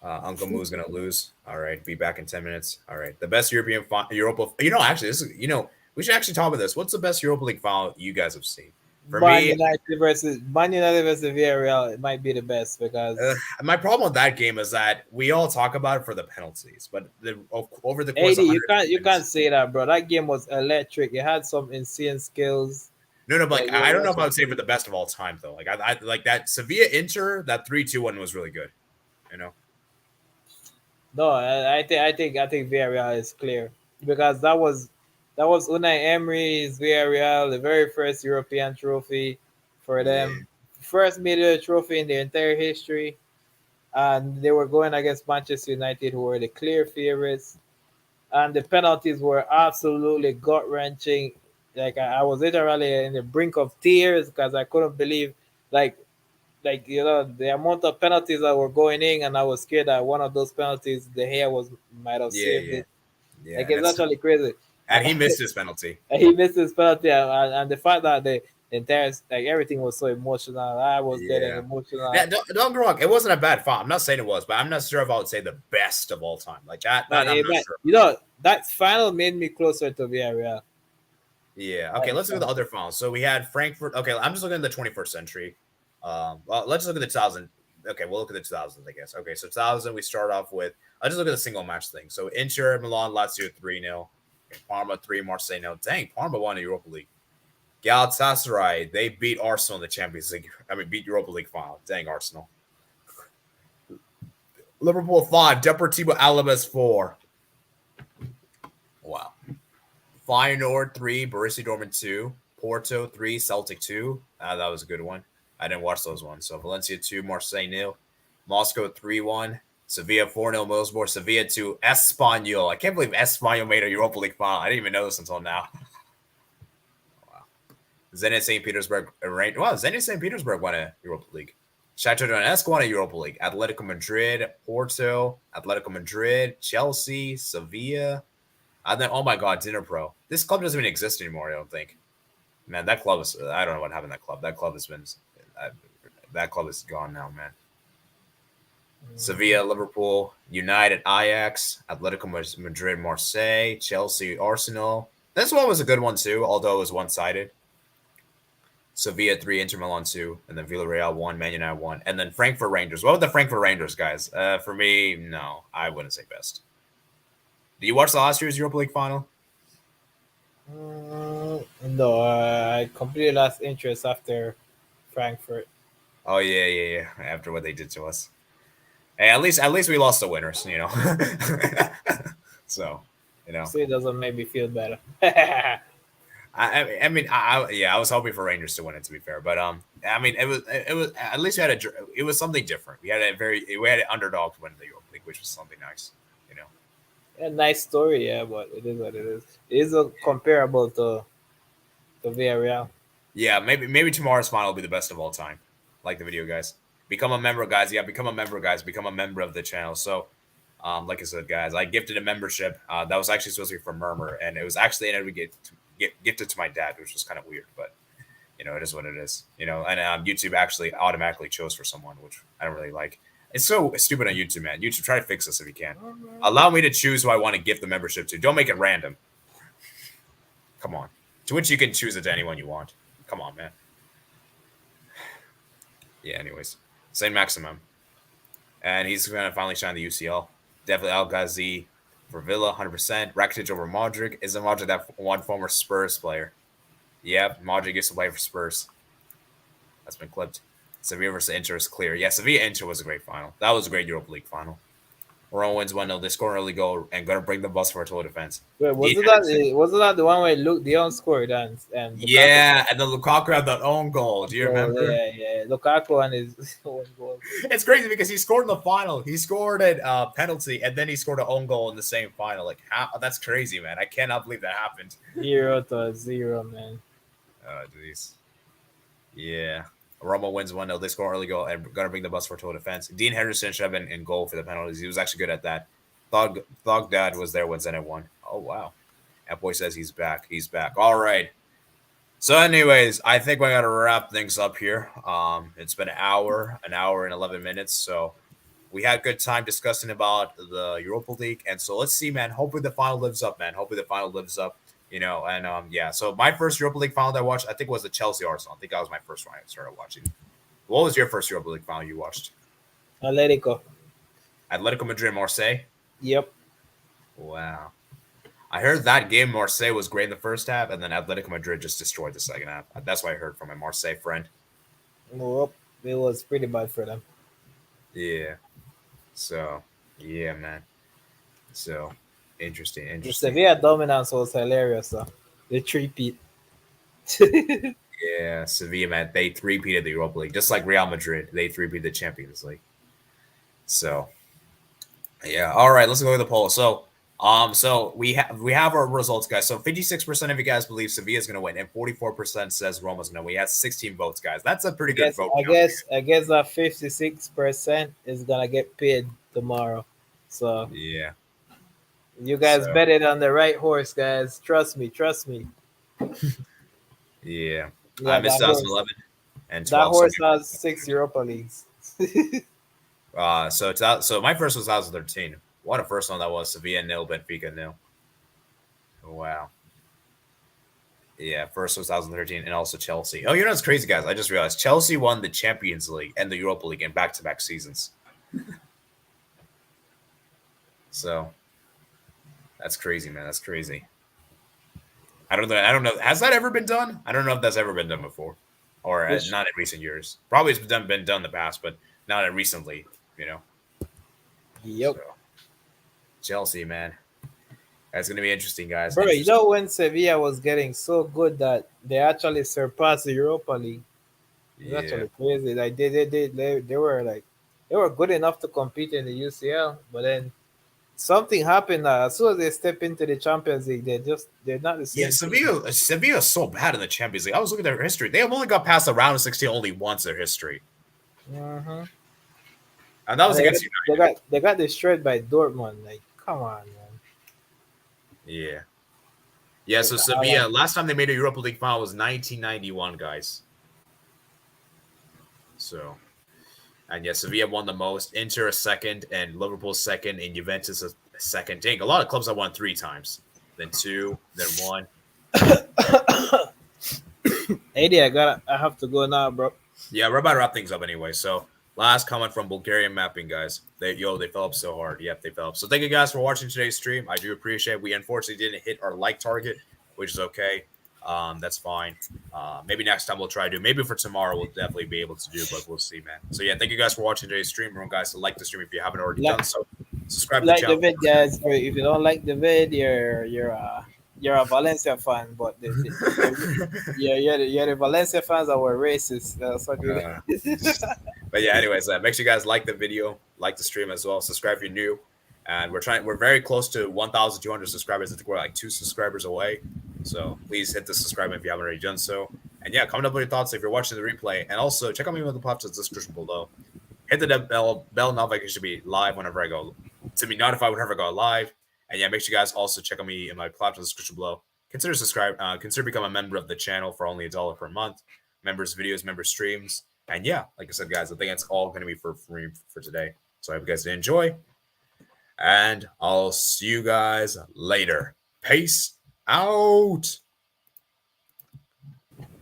A: Uncle Moo's gonna lose. All right, be back in 10 minutes. All right, the best European Europa. Actually, this is we should actually talk about this. What's the best Europa League final you guys have seen? For me,
B: Man United versus Villarreal, it might be the best because
A: my problem with that game is that we all talk about it for the penalties, but over the course
B: AD,
A: of
B: you
A: 100
B: can't
A: minutes,
B: say that, bro. That game was electric. It had some insane skills.
A: no, but
B: Like
A: like,
B: you're
A: I don't know if I
B: watching.
A: would say for the best of all time though. Like I like that Sevilla Inter, that 3-2 one was really good. You know,
B: No, I think Villarreal is clear because that was Unai Emery's Villarreal, the very first European trophy for
A: yeah,
B: them, first major trophy in their entire history, and they were going against Manchester United, who were the clear favorites, and the penalties were absolutely gut wrenching. Like I was literally in the brink of tears because I couldn't believe, like the amount of penalties that were going in, and I was scared that one of those penalties, the hair was might have
A: yeah,
B: saved
A: yeah,
B: it.
A: yeah,
B: Like
A: and
B: it's
A: that's
B: actually crazy.
A: and he missed his penalty.
B: He missed his penalty, and the fact that the entire like everything was so emotional, I was getting
A: Yeah.
B: emotional.
A: Yeah, don't get me wrong. It wasn't a bad fight. I'm not saying it was, but I'm not sure if I would say the best of all time. Like that,
B: But
A: I'm
B: it
A: not
B: might,
A: sure.
B: that final made me closer to Villarreal.
A: Yeah. Okay,
B: That
A: let's look at the
B: final.
A: other finals. So we had Frankfurt. Okay, I'm just looking at the 21st century. Well, let's look at the 2000. Okay, we'll look at the 2000s, I guess. Okay, so 2000, we start off with. I'll just look at the single match thing. So Inter Milan, Lazio 3-0. Okay, Parma 3, Marseille 0. Dang, Parma won the Europa League. Galatasaray, they beat Arsenal in the Champions League. I mean, beat Europa League final. Dang, Arsenal. Liverpool 5, Deportivo Alaves 4. Wow. Feyenoord 3, Borussia Dortmund 2. Porto 3, Celtic 2. That was a good one. I didn't watch those ones. So Valencia 2, Marseille 0. Moscow 3-1. Sevilla 4-0, Middlesbrough. Sevilla 2, Espanyol. I can't believe Espanyol made a Europa League final. I didn't even know this until now. Wow. Zenit St. Petersburg. Wow, Zenit St. Petersburg won a Europa League. Shakhtar Donetsk won a Europa League. Atletico Madrid, Porto, Atletico Madrid, Chelsea, Sevilla. And then, oh my God, Dinner Pro. This club doesn't even exist anymore, I don't think. Man, that club is, I don't know what happened to that club. That club has been, uh, that club is gone now, man. Sevilla, Liverpool, United, Ajax, Atletico Madrid, Marseille, Chelsea, Arsenal. This one was a good one too, although it was one-sided. Sevilla 3, Inter Milan 2, and then Villarreal 1, Man United 1, and then Frankfurt Rangers. What about the Frankfurt Rangers, guys? For me, no, I wouldn't say best. Did you watch the last year's Europa League final?
B: No, I completely lost interest after Frankfurt.
A: Oh yeah. After what they did to us, hey, at least we lost the winners, you know. So, you know,
B: So it doesn't make me feel better.
A: yeah, I was hoping for Rangers to win it, to be fair, but I mean, it was at least we had it was something different. We had an underdog to win the Europa League, which was something nice, you know.
B: A nice story, yeah, but it is what it is. It is comparable to Villarreal.
A: Yeah, maybe tomorrow's final will be the best of all time, like the video, guys. Become a member, guys. Yeah, become a member, guys. Become a member of the channel. So, like I said, guys, I gifted a membership. That was actually supposed to be for Murmur, and it was actually ended up get gifted to my dad, which was kind of weird, but it is what it is. And YouTube actually automatically chose for someone, which I don't really like. It's so stupid on YouTube, man. YouTube, try to fix this if you can. Allow me to choose who I want to gift the membership to. Don't make it random. Come on. To which you can choose it to anyone you want. Come on, man. Yeah, anyways. Saint Maximum. And he's going to finally shine the UCL. Definitely Al Ghazi for Villa, 100%. Rakitic over Modric. Isn't Modric that one former Spurs player? Yep, Modric used to play for Spurs. That's been clipped. Sevilla versus Inter is clear. Yeah, Sevilla Inter was a great final. That was a great Europa League final. Roma wins 1-0. They score an early goal and going to bring the bus for a total defense.
B: Wait,
A: Dean Henderson.
B: wasn't that the one where Luke Dion scored and Lukaku
A: Yeah, and then Lukaku had that own goal. Do you
B: goal?
A: remember?
B: Yeah. Lukaku and his own goal.
A: It's crazy because he scored in the final. He scored a penalty, and then he scored an own goal in the same final. Like, how? That's crazy, man. I cannot believe that happened.
B: 0-0, man.
A: Oh, jeez. Yeah. Roma wins 1-0. They score an early goal and going to bring the bus for total defense. Dean Henderson should have been in goal for the penalties. He was actually good at that. Thog Dad was there when Zenit won. Oh, wow. That boy says he's back. He's back. All right. So, anyways, I think we got to wrap things up here. It's been an hour and 11 minutes. So, we had a good time discussing about the Europa League, and so let's see, man. Hopefully the final lives up, man. Hopefully the final lives up. And yeah. So my first Europa League final that I watched, I think, was the Chelsea Arsenal. I think that was my first one I started watching. What was your first Europa League final you watched?
B: Atletico.
A: Atletico Madrid, Marseille.
B: Yep.
A: Wow. I heard that game Marseille was great in the first half, and then Atletico Madrid just destroyed the second half. That's what I heard from my Marseille friend.
B: Well, it was pretty bad for them.
A: Yeah. So, yeah, man. So, interesting.
B: The Sevilla dominance was hilarious, though. The three-peat.
A: Yeah, Sevilla, man, they three-peated the Europa League, just like Real Madrid. They three-peated the Champions League. So, yeah. All right, let's go to the poll. So we have our results, guys. So 56% of you guys believe Sevilla is going to win, and 44% says Roma's going to win. We had 16 votes, guys. That's a pretty good vote.
B: I guess that 56% is gonna get paid tomorrow. So
A: yeah,
B: you guys betted on the right horse, guys. Trust me.
A: Yeah, I missed 2011 and 12.
B: That horse has 6 Europa Leagues.
A: So my first was 2013. What a first one that was. Sevilla 0, Benfica 0. Wow. Yeah, first was 2013, and also Chelsea. Oh, it's crazy, guys. I just realized Chelsea won the Champions League and the Europa League in back-to-back seasons. So that's crazy, man. That's crazy. I don't know. Has that ever been done? I don't know if that's ever been done before, or not in recent years. Probably it's been done in the past, but not recently.
B: Yep.
A: So, Chelsea, man. That's going to be interesting, guys.
B: Bro, when Sevilla was getting so good that they actually surpassed the Europa League. It's actually crazy. Like they were good enough to compete in the UCL, but then something happened. As soon as they step into the Champions League, they're not the same.
A: Yeah, Sevilla is so bad in the Champions League. I was looking at their history. They have only got past the round of 16 only once in their history.
B: Mm-hmm.
A: And that was against
B: United. They got destroyed by Dortmund. Like, come on, man.
A: Yeah. Yeah, so Sevilla, last time they made a Europa League final was 1991, guys. So, and yeah, Sevilla won the most. Inter a second, and Liverpool second, and Juventus a second. Dang, a lot of clubs have won 3 times. Then 2, then 1.
B: AD, I have to go now, bro.
A: Yeah, we're about to wrap things up anyway. So, last comment from Bulgarian Mapping, guys. They fell up so hard. Yep, they fell up. So thank you guys for watching today's stream. I do appreciate it. We unfortunately didn't hit our like target, which is okay. That's fine. Maybe next time we'll try to do. Maybe for tomorrow we'll definitely be able to do, but we'll see, man. So yeah, thank you guys for watching today's stream. Remember, guys, to like the stream if you haven't already done so. Subscribe to the channel.
B: Like the vid, guys. If you don't like the vid, you're a Valencia fan, but you're the Valencia fans that were racist. That's what
A: But yeah, anyways, make sure you guys like the video, like the stream as well. Subscribe if you're new. And we're very close to 1,200 subscribers. I think we're like 2 subscribers away. So please hit the subscribe if you haven't already done so. And yeah, comment up with your thoughts if you're watching the replay. And also check out me with the pops in the description below. Hit the bell notification to be live whenever I go, to be notified whenever I go live. And yeah, make sure you guys also check out me in my pops in the description below. Consider becoming a member of the channel for only $1 per month. Members videos, member streams. And yeah, like I said, guys, I think it's all going to be for free for today. So I hope you guys did enjoy. And I'll see you guys later. Peace out.